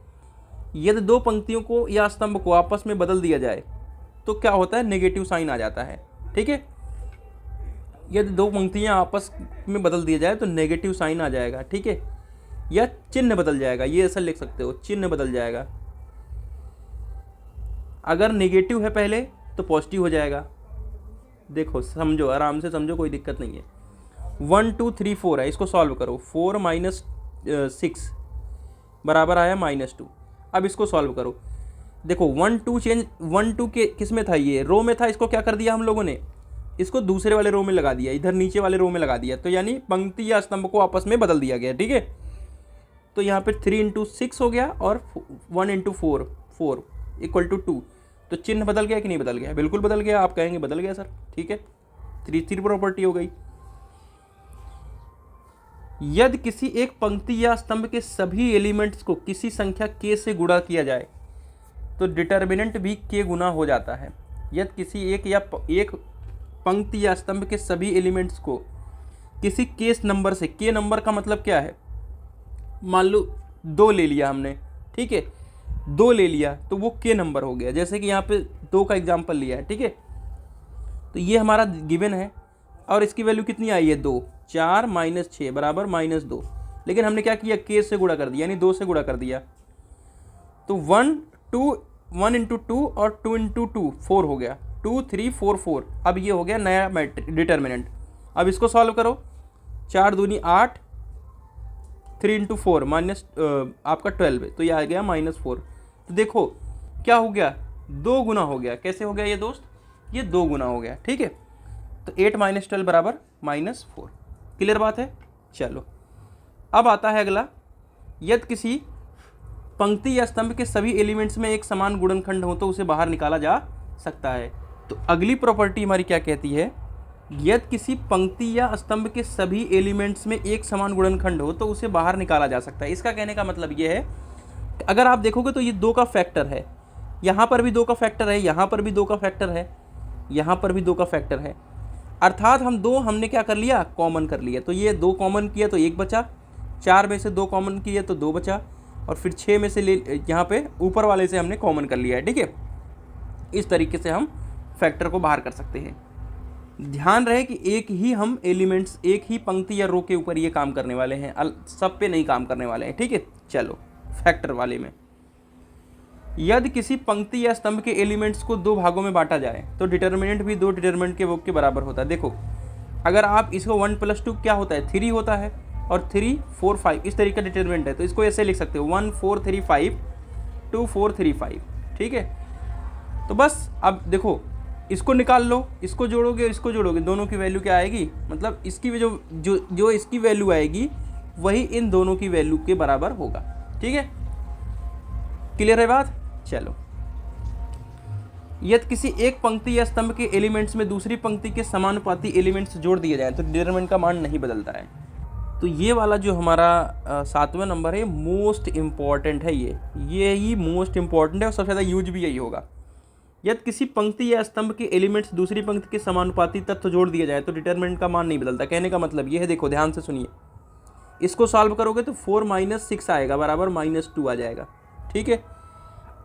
यदि दो पंक्तियों को या स्तंभ को आपस में बदल दिया जाए तो क्या होता है, नेगेटिव साइन आ जाता है। ठीक है, यदि दो पंक्तियां आपस में बदल दिया जाए तो नेगेटिव साइन आ जाएगा। ठीक है, या चिन्ह बदल जाएगा, ये ऐसा लिख सकते हो, चिन्ह बदल जाएगा। अगर नेगेटिव है पहले तो पॉजिटिव हो जाएगा। देखो समझो, आराम से समझो, कोई दिक्कत नहीं है। 1 2 3 4 है, इसको सॉल्व करो। 4 माइनस 6 बराबर आया -2। अब इसको सॉल्व करो। देखो 1 2 चेंज, 1 2 के किस में था, ये रो में था, इसको क्या कर दिया हम लोगों ने, इसको दूसरे वाले रो में लगा दिया, इधर नीचे वाले रो में लगा दिया, तो यानी पंक्ति या स्तंभ को आपस में बदल दिया गया। ठीक है, तो यहाँ पे 3 इंटू 6 हो गया और 1 इंटू 4 4 इक्वल टू 2। तो चिन्ह बदल गया कि नहीं बदल गया, बिल्कुल बदल गया। आप कहेंगे बदल गया सर, ठीक है, तीसरी प्रॉपर्टी हो गई। यदि किसी एक पंक्ति या स्तंभ के सभी एलिमेंट्स को किसी संख्या k से गुणा किया जाए तो डिटर्मिनेंट भी k गुना हो जाता है। यदि किसी एक पंक्ति या स्तंभ के सभी एलिमेंट्स को किसी k नंबर से, k नंबर का मतलब क्या है, मान लो 2 ले लिया हमने, ठीक है, 2 ले लिया तो वो k नंबर हो गया। जैसे कि यहाँ पे 2 का एग्जाम्पल लिया है। ठीक है, तो ये हमारा गिवन है और इसकी वैल्यू कितनी आई है, 2, 4 माइनस 6 बराबर -2। लेकिन हमने क्या किया, k से गुणा कर दिया, यानी 2 से गुणा कर दिया, तो 1 इंटू 2 और 2 इंटू 2 4 हो गया, 2 3 4 4। अब ये हो गया नया डिटर्मिनेंट। अब इसको सॉल्व करो, 4 दूनी 8, 3 इंटू 4 माइनस आपका 12, तो ये आ गया -4। तो देखो क्या हो गया, 2 गुना हो गया। कैसे हो गया ये दोस्त, ये 2 गुना हो गया। ठीक है, तो 8 माइनस 12 बराबर -4। क्लियर बात है। चलो अब आता है अगला, यदि किसी पंक्ति या स्तंभ के सभी एलिमेंट्स में एक समान गुणनखंड हो तो उसे बाहर निकाला जा सकता है। तो अगली प्रॉपर्टी हमारी क्या कहती है, यदि किसी पंक्ति या स्तंभ के सभी एलिमेंट्स में एक समान गुणनखंड हो तो उसे बाहर निकाला जा सकता है। इसका कहने का मतलब ये है, अगर आप देखोगे तो ये 2 का फैक्टर है, यहाँ पर भी 2 का फैक्टर है, यहाँ पर भी 2 का फैक्टर है, यहाँ पर भी 2 का फैक्टर है। अर्थात हमने क्या कर लिया, कॉमन कर लिया। तो ये 2 कॉमन किया तो 1 बचा, 4 में से 2 कॉमन किया तो 2 बचा, और फिर 6 में से यहाँ पे ऊपर वाले से हमने कॉमन कर लिया है। ठीक है, इस तरीके से हम फैक्टर को बाहर कर सकते हैं। ध्यान रहे कि एक ही हम एलिमेंट्स, एक ही पंक्ति या रो के ऊपर ये काम करने वाले हैं, सब पे नहीं काम करने वाले हैं। ठीक है, चलो फैक्टर वाले में, यदि किसी पंक्ति या स्तंभ के एलिमेंट्स को 2 भागों में बांटा जाए तो डिटर्मिनेंट भी 2 डिटर्मिनेंट के वर्ग के बराबर होता है। देखो अगर आप इसको 1 + 2 क्या होता है, 3 होता है, और 3 4 5 इस तरीके का डिटर्मिनेंट है, तो इसको ऐसे लिख सकते हो 1 4 3 5 2 4 3 5। ठीक है, तो बस अब देखो इसको निकाल लो, इसको जोड़ोगे, इसको जोड़ोगे, दोनों की वैल्यू क्या आएगी, मतलब इसकी जो इसकी वैल्यू आएगी वही इन दोनों की वैल्यू के बराबर होगा। ठीक है, क्लियर है बात। चलो, यदि किसी एक पंक्ति या स्तंभ के एलिमेंट्स में दूसरी पंक्ति के समानुपाती एलिमेंट्स जोड़ दिए जाएं तो डिटरमिनेंट का मान नहीं बदलता है। तो ये वाला जो हमारा 7वां नंबर है, मोस्ट इम्पॉर्टेंट है। ये ही मोस्ट इम्पॉर्टेंट है और सबसे ज़्यादा यूज भी यही होगा। यदि किसी पंक्ति या स्तंभ के एलिमेंट्स दूसरी पंक्ति के समानुपाती तत्व जोड़ दिया जाए तो डिटरमिनेंट का मान नहीं बदलता। कहने का मतलब ये है, देखो ध्यान से सुनिए, इसको सॉल्व करोगे तो 4 - 6 आएगा बराबर -2 आ जाएगा। ठीक है,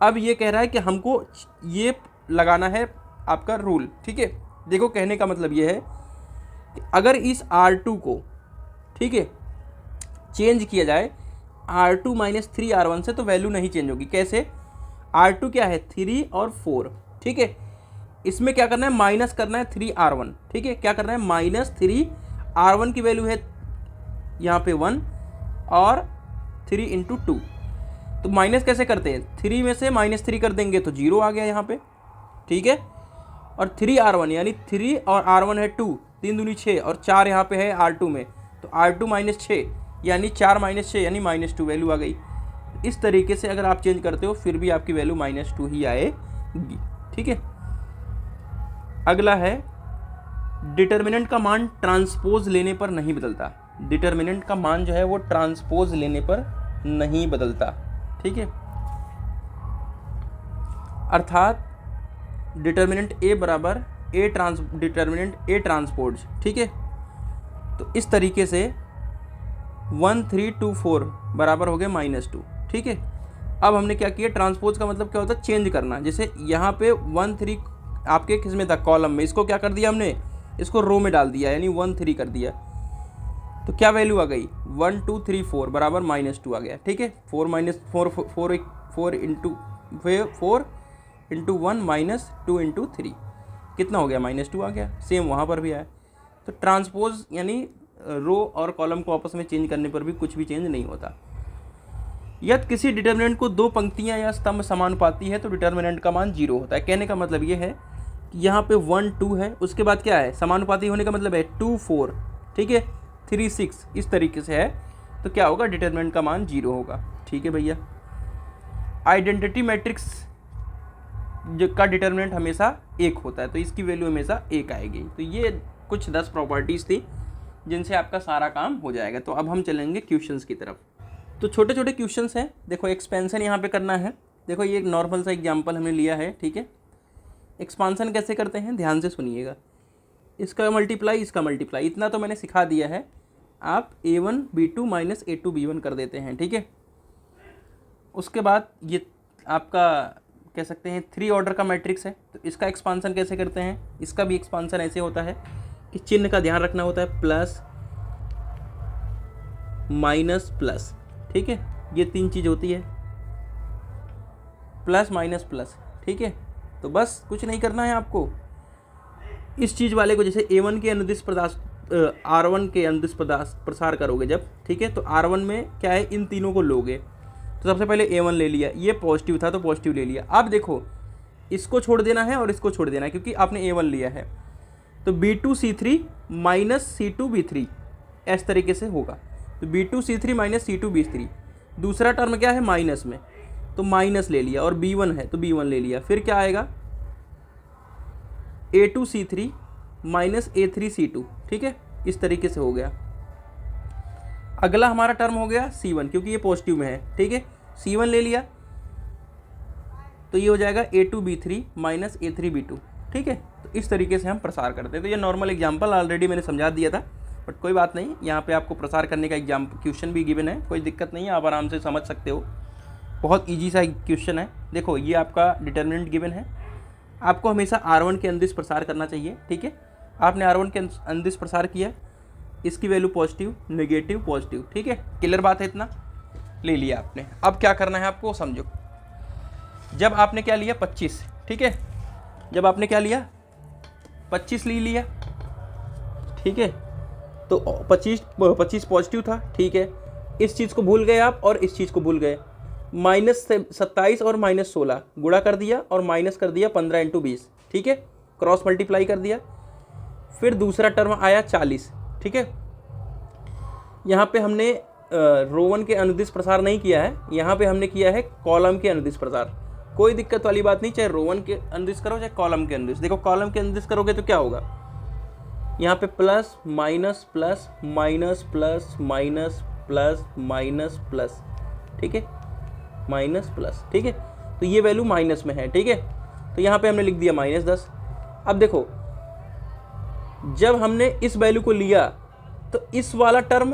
अब ये कह रहा है कि हमको ये लगाना है आपका रूल। ठीक है, देखो कहने का मतलब ये है कि अगर इस R2 को, ठीक है, चेंज किया जाए R2 - 3R1 से तो वैल्यू नहीं चेंज होगी। कैसे, R2 क्या है, 3 और 4। ठीक है, इसमें क्या करना है, माइनस करना है 3R1। ठीक है, क्या करना है, -3R1 की वैल्यू है यहाँ पे 1 और 3 × 2। तो माइनस कैसे करते हैं, 3 में से -3 कर देंगे तो 0 आ गया यहाँ पे। ठीक है, और 3R1 यानी 3 और R1 है 2, 3 दूनी 6 और 4 यहाँ पे है R2 में, तो R2 - 6 यानी 4 - 6 यानी -2 वैल्यू आ गई। इस तरीके से अगर आप चेंज करते हो फिर भी आपकी वैल्यू -2 ही आएगी। ठीक है, अगला है, डिटर्मिनेंट का मान ट्रांसपोज लेने पर नहीं बदलता। डिटर्मिनेंट का मान जो है वो ट्रांसपोज लेने पर नहीं बदलता। ठीक है, अर्थात डिटर्मिनेंट ए बराबर डिटर्मिनेंट ए ट्रांसपोज, ठीक है। तो इस तरीके से 1 3 2 4 बराबर हो गया -2, ठीक है। अब हमने क्या किया, ट्रांसपोज का मतलब क्या होता है, चेंज करना। जैसे यहाँ पे 1 3 आपके किस में था, कॉलम में, इसको क्या कर दिया हमने, इसको रो में डाल दिया, यानी 1 3 कर दिया। तो क्या वैल्यू आ गई, 1 2 3 4 बराबर -2 आ गया, ठीक है। 4 इंटू 1 -2 इंटू 3 कितना हो गया, -2 आ गया। सेम वहाँ पर भी आया। तो ट्रांसपोज यानी रो और कॉलम को आपस में चेंज करने पर भी कुछ भी चेंज नहीं होता। यदि किसी डिटर्मिनेंट को दो पंक्तियां या स्तंभ समानुपाती है तो डिटर्मिनेंट का मान 0 होता है। कहने का मतलब ये है कि यहाँ पे 1 2 है, उसके बाद क्या है, समानुपाती होने का मतलब है 2 4, ठीक है, 3 6, इस तरीके से है। तो क्या होगा, डिटर्मिनेंट का मान 0 होगा, ठीक है भैया। आइडेंटिटी मैट्रिक्स का डिटर्मिनेंट हमेशा 1 होता है, तो इसकी वैल्यू हमेशा 1 आएगी। तो ये कुछ 10 प्रॉपर्टीज़ थी जिनसे आपका सारा काम हो जाएगा। तो अब हम चलेंगे क्वेश्चंस की तरफ। तो छोटे छोटे क्वेश्चंस हैं। देखो एक्सपेंशन यहाँ पे करना है। देखो ये एक नॉर्मल सा एग्जांपल हमने लिया है, ठीक है। एक्सपांसन कैसे करते हैं, ध्यान से सुनिएगा। इसका मल्टीप्लाई, इसका मल्टीप्लाई, इतना तो मैंने सिखा दिया है। आप a1 b2 minus a2 b1 कर देते हैं, ठीक है। उसके बाद ये आपका कह सकते हैं 3 ऑर्डर का मैट्रिक्स है। तो इसका एक्सपांसन कैसे करते हैं, इसका भी एक्सपांसन ऐसे होता है कि चिन्ह का ध्यान रखना होता है, प्लस माइनस प्लस, ठीक है। ये 3 चीज़ होती है, प्लस माइनस प्लस, ठीक है। तो बस कुछ नहीं करना है आपको। इस चीज़ वाले को जैसे a1 के अनुदिश r1 के अनुदिश प्रसार करोगे जब, ठीक है, तो r1 में क्या है, इन तीनों को लोगे। तो सबसे पहले a1 ले लिया, ये पॉजिटिव था तो पॉजिटिव ले लिया। अब देखो इसको छोड़ देना है और इसको छोड़ देना है क्योंकि आपने a1 लिया है। तो b2 c3 minus c2 b3 इस तरीके से होगा। तो b2 c3 minus c2 b3, दूसरा टर्म क्या है, माइनस में, तो माइनस ले लिया, और b1 है तो b1 ले लिया। फिर क्या आएगा, a2 c3 minus a3 c2, ठीक है, इस तरीके से हो गया। अगला हमारा टर्म हो गया c1, क्योंकि ये पॉजिटिव में है, ठीक है, c1 ले लिया, तो ये हो जाएगा a2 b3 minus a3 b2, ठीक है। तो इस तरीके से हम प्रसार करते हैं। तो ये नॉर्मल एग्जांपल ऑलरेडी मैंने समझा दिया था, बट कोई बात नहीं, यहाँ पे आपको प्रसार करने का क्वेश्चन भी गिवन है, कोई दिक्कत नहीं है, आप आराम से समझ सकते हो। बहुत ईजी सा क्वेश्चन है। देखो ये आपका डिटर्मिनेंट गिवन है, आपको हमेशा r1 के अनुदिश प्रसार करना चाहिए, ठीक है। आपने r1 के अनुदिश प्रसार किया, इसकी वैल्यू पॉजिटिव नेगेटिव पॉजिटिव, ठीक है। क्लियर बात है, इतना ले लिया आपने। अब क्या करना है आपको, समझो। जब आपने क्या लिया 25, ठीक है, जब आपने क्या लिया 25 ले लिया, ठीक है, तो 25 पॉजिटिव था, ठीक है। इस चीज़ को भूल गए आप और इस चीज़ को भूल गए। -27 और -16 गुणा कर दिया और माइनस कर दिया 15 × 20, ठीक है, क्रॉस मल्टीप्लाई कर दिया। फिर दूसरा टर्म आया 40, ठीक है। यहाँ पे हमने रो1 के अनुदिश प्रसार नहीं किया है, यहाँ पे हमने किया है कॉलम के अनुदिश प्रसार। कोई दिक्कत वाली बात नहीं, चाहे रो1 के अनुदिश करो चाहे कॉलम के अनुदिश। देखो कॉलम के अनुदिश करोगे तो क्या होगा, यहाँ पे plus minus plus minus plus minus plus minus plus, ठीक है, माइनस प्लस, ठीक है। तो ये वैल्यू माइनस में है, ठीक है। तो यहाँ पे हमने लिख दिया -10। अब देखो जब हमने इस वैल्यू को लिया तो इस वाला टर्म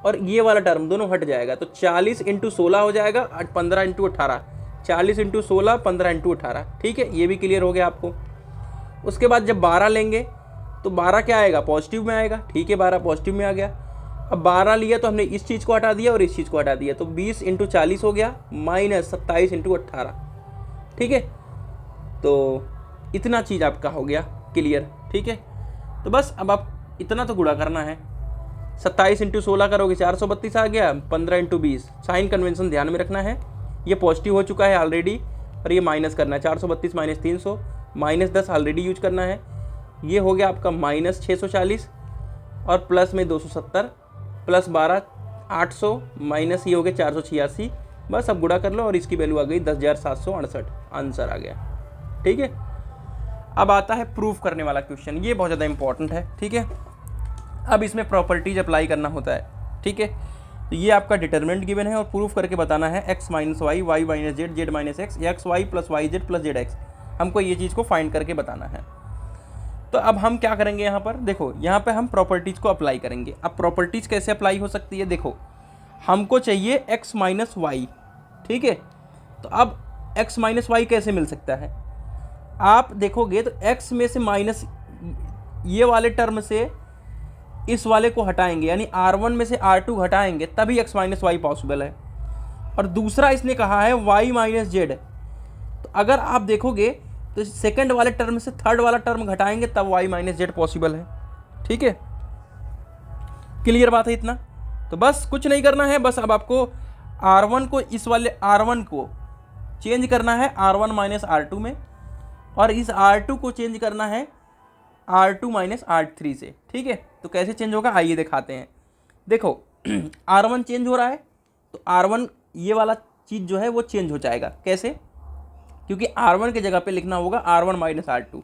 और ये वाला टर्म दोनों हट जाएगा। तो 40 × 16 हो जाएगा, 15 × 18, 40 × 16 15 × 18, ठीक है। ये भी क्लियर हो गया आपको। उसके बाद जब 12 लेंगे तो 12 क्या आएगा, पॉजिटिव में आएगा, ठीक है, 12 पॉजिटिव में आ गया। अब 12 लिया तो हमने इस चीज़ को हटा दिया और इस चीज़ को हटा दिया, तो 20 × 40 हो गया, -27 × 18, ठीक है। तो इतना चीज़ आपका हो गया क्लियर, ठीक है। तो बस अब आप इतना तो गुणा करना है। 27 × 16 करोगे 432 आ गया, 15 × 20, साइन कन्वेंशन ध्यान में रखना है। ये पॉजिटिव हो चुका है ऑलरेडी और ये माइनस करना है, 432 - 300, -10 ऑलरेडी यूज करना है। ये हो गया आपका -640 और प्लस में 270 प्लस 12 800 माइनस ये हो गया 486। बस अब गुणा कर लो और इसकी वैल्यू आ गई 10,768, आंसर आ गया, ठीक है। अब आता है प्रूफ करने वाला क्वेश्चन, ये बहुत ज़्यादा इंपॉर्टेंट है, ठीक है। अब इसमें प्रॉपर्टीज अप्लाई करना होता है, ठीक है। तो ये आपका डिटर्मिनेंट गिवन है और प्रूफ करके बताना है x - y y - z z - x x y + yz + zx। हमको ये चीज़ को फाइंड करके बताना है। तो अब हम क्या करेंगे, यहाँ पर देखो, यहाँ पे हम प्रॉपर्टीज़ को अप्लाई करेंगे। अब प्रॉपर्टीज़ कैसे अप्लाई हो सकती है, देखो हमको चाहिए x माइनस वाई, ठीक है। तो अब x माइनस वाई कैसे मिल सकता है, आप देखोगे तो x में से माइनस ये वाले टर्म से इस वाले को हटाएंगे, यानी R1 में से R2 हटाएंगे तभी x माइनस वाई पॉसिबल है। और दूसरा इसने कहा है y माइनस जेड, तो अगर आप देखोगे तो सेकंड वाले टर्म से थर्ड वाला टर्म घटाएंगे तब y माइनस जेड पॉसिबल है, ठीक है। क्लियर बात है इतना। तो बस कुछ नहीं करना है, बस अब आपको R1 को, इस वाले R1 को चेंज करना है R1 माइनस R2 में, और इस R2 को चेंज करना है R2 माइनस R3 से, ठीक है। तो कैसे चेंज होगा आइए दिखाते हैं। देखो R1 चेंज हो रहा है तो R1 ये वाला चीज़ जो है वो चेंज हो जाएगा। कैसे, क्योंकि R1 की जगह पे लिखना होगा R1 माइनस R2।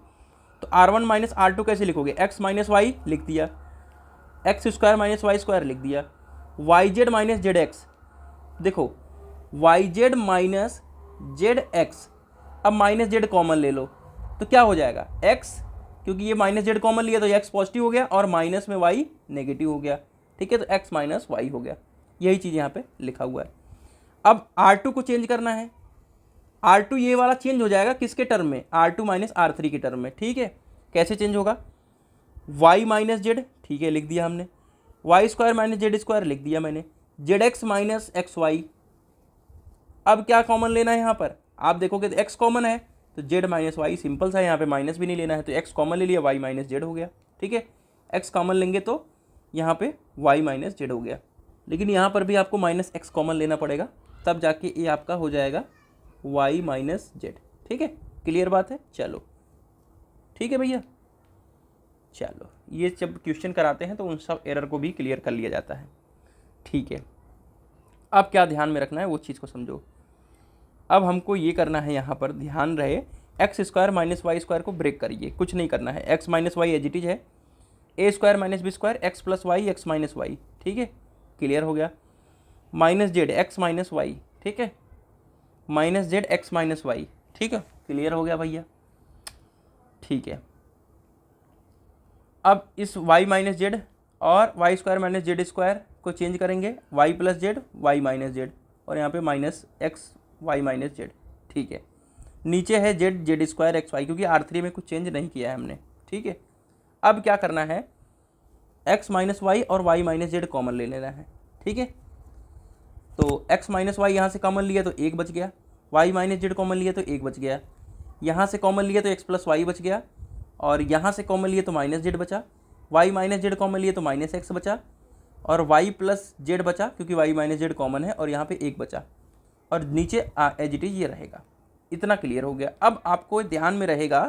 तो R1 माइनस R2 कैसे लिखोगे, x माइनस वाई लिख दिया, x square minus y square लिख दिया, y z minus z x. देखो y z minus z x, अब माइनस जेड कॉमन ले लो तो क्या हो जाएगा x, क्योंकि ये माइनस जेड कॉमन लिया तो x पॉजिटिव हो गया और माइनस में y नेगेटिव हो गया, ठीक है। तो x माइनस वाई हो गया, यही चीज़ यहाँ पे लिखा हुआ है। अब R2 को चेंज करना है, R2 ये वाला चेंज हो जाएगा किसके टर्म में, R2 माइनस R3 के टर्म में, ठीक है। कैसे चेंज होगा, y माइनस जेड, ठीक है लिख दिया हमने, Y square minus Z square लिख दिया मैंने, Z x minus x Y. अब क्या कॉमन लेना है यहाँ पर, आप देखोगे तो x कॉमन है तो जेड माइनस वाई, सिंपल सा, यहाँ पे माइनस भी नहीं लेना है तो x कॉमन ले लिया, y माइनस जेड हो गया, ठीक है। x कॉमन लेंगे तो यहाँ पे y माइनस जेड हो गया, लेकिन यहाँ पर भी आपको माइनस x कॉमन लेना पड़ेगा तब जाके ये आपका हो जाएगा y माइनस जेड, ठीक है। क्लियर बात है, चलो ठीक है भैया। चलो ये जब क्वेश्चन कराते हैं तो उन सब एरर को भी क्लियर कर लिया जाता है, ठीक है। अब क्या ध्यान में रखना है वो चीज़ को समझो। अब हमको ये करना है, यहाँ पर ध्यान रहे, x square minus y square को ब्रेक करिए, कुछ नहीं करना है। X minus y as it is है, a square minus b square, x plus y x minus y, ठीक है। क्लियर हो गया। Minus z x minus y, ठीक है, minus z x minus y, ठीक है। क्लियर हो गया भैया, ठीक है। अब इस y माइनस जेड और Y square minus Z square को चेंज करेंगे, y plus Z Y minus Z, और यहाँ पे minus x Y minus Z, ठीक है। नीचे है Z Z square X Y, क्योंकि R3 में कुछ चेंज नहीं किया है हमने, ठीक है। अब क्या करना है, x माइनस वाई और y माइनस जेड कॉमन ले लेना है, ठीक है। तो x माइनस वाई यहाँ से कॉमन लिया तो एक बच गया, y माइनस जेड कॉमन लिया तो एक बच गया, यहाँ से कॉमन लिया तो x प्लस वाई बच गया, और यहाँ से कॉमन लिए तो माइनस जेड बचा, y माइनस जेड कॉमन लिए तो माइनस एक्स बचा, और y प्लस जेड बचा क्योंकि y माइनस जेड कॉमन है, और यहाँ पे एक बचा, और नीचे एज इट इज ये रहेगा। इतना क्लियर हो गया। अब आपको ध्यान में रहेगा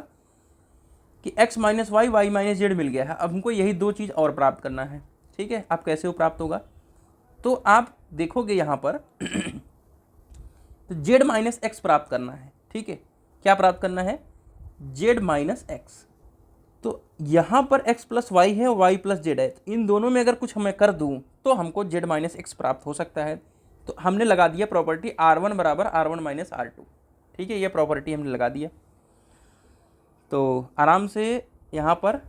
कि x minus Y Y minus z मिल गया है, अब हमको यही दो चीज़ और प्राप्त करना है, ठीक है। अब कैसे वो प्राप्त होगा, तो आप देखोगे यहाँ पर तो जेड माइनस एक्स प्राप्त करना है, ठीक है। क्या प्राप्त करना है, जेड माइनस एक्स। तो यहाँ पर x प्लस वाई है और y प्लस जेड है, तो इन दोनों में अगर कुछ मैं कर दूँ तो हमको z माइनस एक्स प्राप्त हो सकता है। तो हमने लगा दिया प्रॉपर्टी R1 बराबर R1 माइनस R2, ठीक है। ये प्रॉपर्टी हमने लगा दिया, तो आराम से यहाँ पर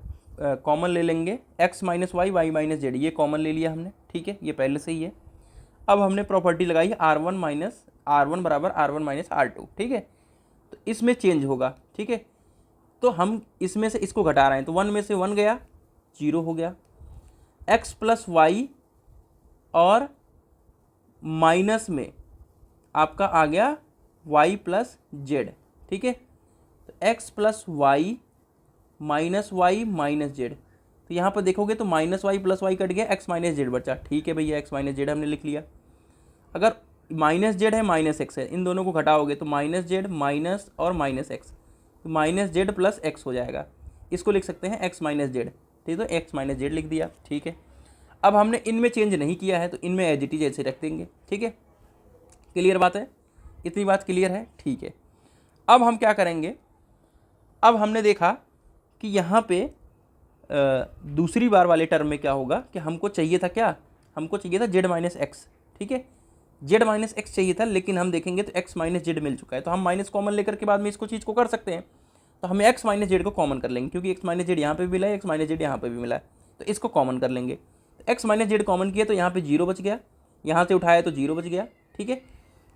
कॉमन ले लेंगे, x minus Y Y minus Z, ये कॉमन ले लिया हमने, ठीक है, ये पहले से ही है। अब हमने प्रॉपर्टी लगाई R1 बराबर R1 माइनस R2, ठीक है। तो इसमें चेंज होगा, ठीक है। तो हम इसमें से इसको घटा रहे हैं, तो 1 में से 1 गया, 0 हो गया। x प्लस वाई और माइनस में आपका आ गया y प्लस जेड, ठीक है। तो x plus Y minus Y minus Z, तो यहाँ पर देखोगे तो minus Y plus Y cut गया, x माइनस जेड बचा, ठीक है भैया। x माइनस जेड हमने लिख लिया। अगर माइनस जेड है माइनस एक्स है, इन दोनों को घटाओगे तो माइनस जेड माइनस और माइनस एक्स, तो माइनस जेड प्लस एक्स हो जाएगा। इसको लिख सकते हैं एक्स माइनस जेड, ठीक है। तो एक्स माइनस जेड लिख दिया, ठीक है। अब हमने इनमें चेंज नहीं किया है तो इनमें एज इट इज ऐसे रख देंगे, ठीक है। क्लियर बात है, इतनी बात क्लियर है, ठीक है। अब हम क्या करेंगे, अब हमने देखा कि यहाँ पे दूसरी बार वाले टर्म में क्या होगा कि हमको चाहिए था क्या, हमको चाहिए था जेड माइनस एक्स, ठीक है। जेड माइनस एक्स चाहिए था, लेकिन हम देखेंगे तो एक्स माइनस जेड मिल चुका है, तो हम माइनस कॉमन लेकर के बाद में इसको चीज़ को कर सकते हैं। तो हमें एक्स माइनस जेड को कॉमन कर लेंगे, क्योंकि एक्स माइनस जेड यहाँ पे भी मिला है, एक्स माइनस जेड यहाँ पे भी मिला है, तो इसको कॉमन कर लेंगे। तो एक्स माइनस जेड कॉमन किया तो यहाँ पे 0 बच गया, यहाँ से उठाया तो 0 बच गया, ठीक है,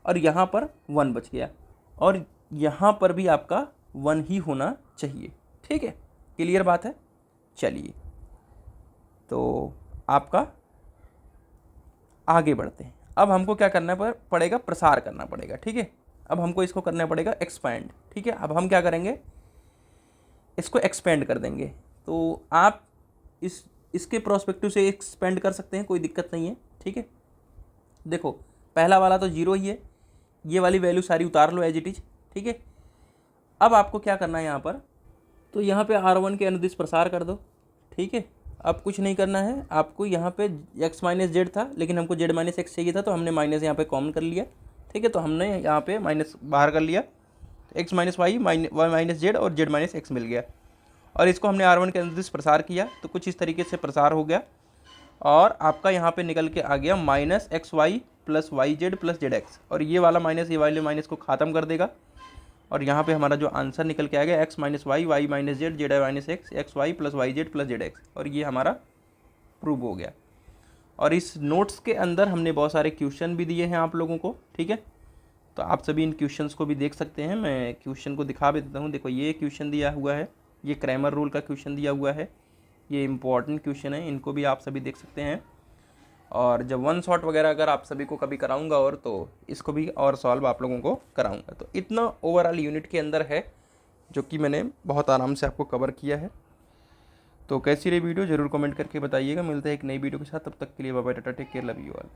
और यहाँ पर 1 बच गया, और यहाँ पर भी आपका 1 ही होना चाहिए, ठीक है। क्लियर बात है। चलिए तो आपका आगे बढ़ते हैं। अब हमको क्या करना पड़ेगा, प्रसार करना पड़ेगा, ठीक है। अब हमको इसको करना पड़ेगा एक्सपैंड, ठीक है। अब हम क्या करेंगे, इसको एक्सपेंड कर देंगे। तो आप इसके प्रोस्पेक्टिव से एक्सपेंड कर सकते हैं, कोई दिक्कत नहीं है, ठीक है। देखो पहला वाला तो 0 ही है, ये वाली वैल्यू सारी उतार लो एज इट इज, ठीक है। अब आपको क्या करना है यहाँ पर, तो यहाँ पे R1 के अनुदिश प्रसार कर दो, ठीक है। अब कुछ नहीं करना है आपको, यहाँ पे x माइनस जेड था लेकिन हमको z माइनस एक्स चाहिए था, तो हमने माइनस यहाँ पे कॉमन कर लिया, ठीक है। तो हमने यहाँ पे माइनस बाहर कर लिया, x minus Y minus Z और z माइनस एक्स मिल गया, और इसको हमने R1 के अनुदिश प्रसार किया, तो कुछ इस तरीके से प्रसार हो गया, और आपका यहाँ पे निकल के आ गया minus x y plus y z plus z x, और ये वाला माइनस ये वाले माइनस को ख़त्म कर देगा, और यहाँ पे हमारा जो आंसर निकल के आ गया x minus Y Y minus z z minus x x y plus y z plus z x, और ये हमारा प्रूव हो गया। और इस नोट्स के अंदर हमने बहुत सारे क्वेश्चन भी दिए हैं आप लोगों को, ठीक है। तो आप सभी इन क्वेश्चंस को भी देख सकते हैं, मैं क्वेश्चन को दिखा भी देता हूँ। देखो ये क्वेश्चन दिया हुआ है, ये क्रैमर रूल का क्वेश्चन दिया हुआ है, ये इंपॉर्टेंट क्वेश्चन है, इनको भी आप सभी देख सकते हैं। और जब 1 शॉट वगैरह अगर आप सभी को कभी कराऊंगा और, तो इसको भी और सॉल्व आप लोगों को कराऊंगा। तो इतना ओवरऑल यूनिट के अंदर है जो कि मैंने बहुत आराम से आपको कवर किया है। तो कैसी रही वीडियो ज़रूर कमेंट करके बताइएगा। मिलते हैं एक नई वीडियो के साथ, तब तक के लिए bye bye, tata, take care, love you all.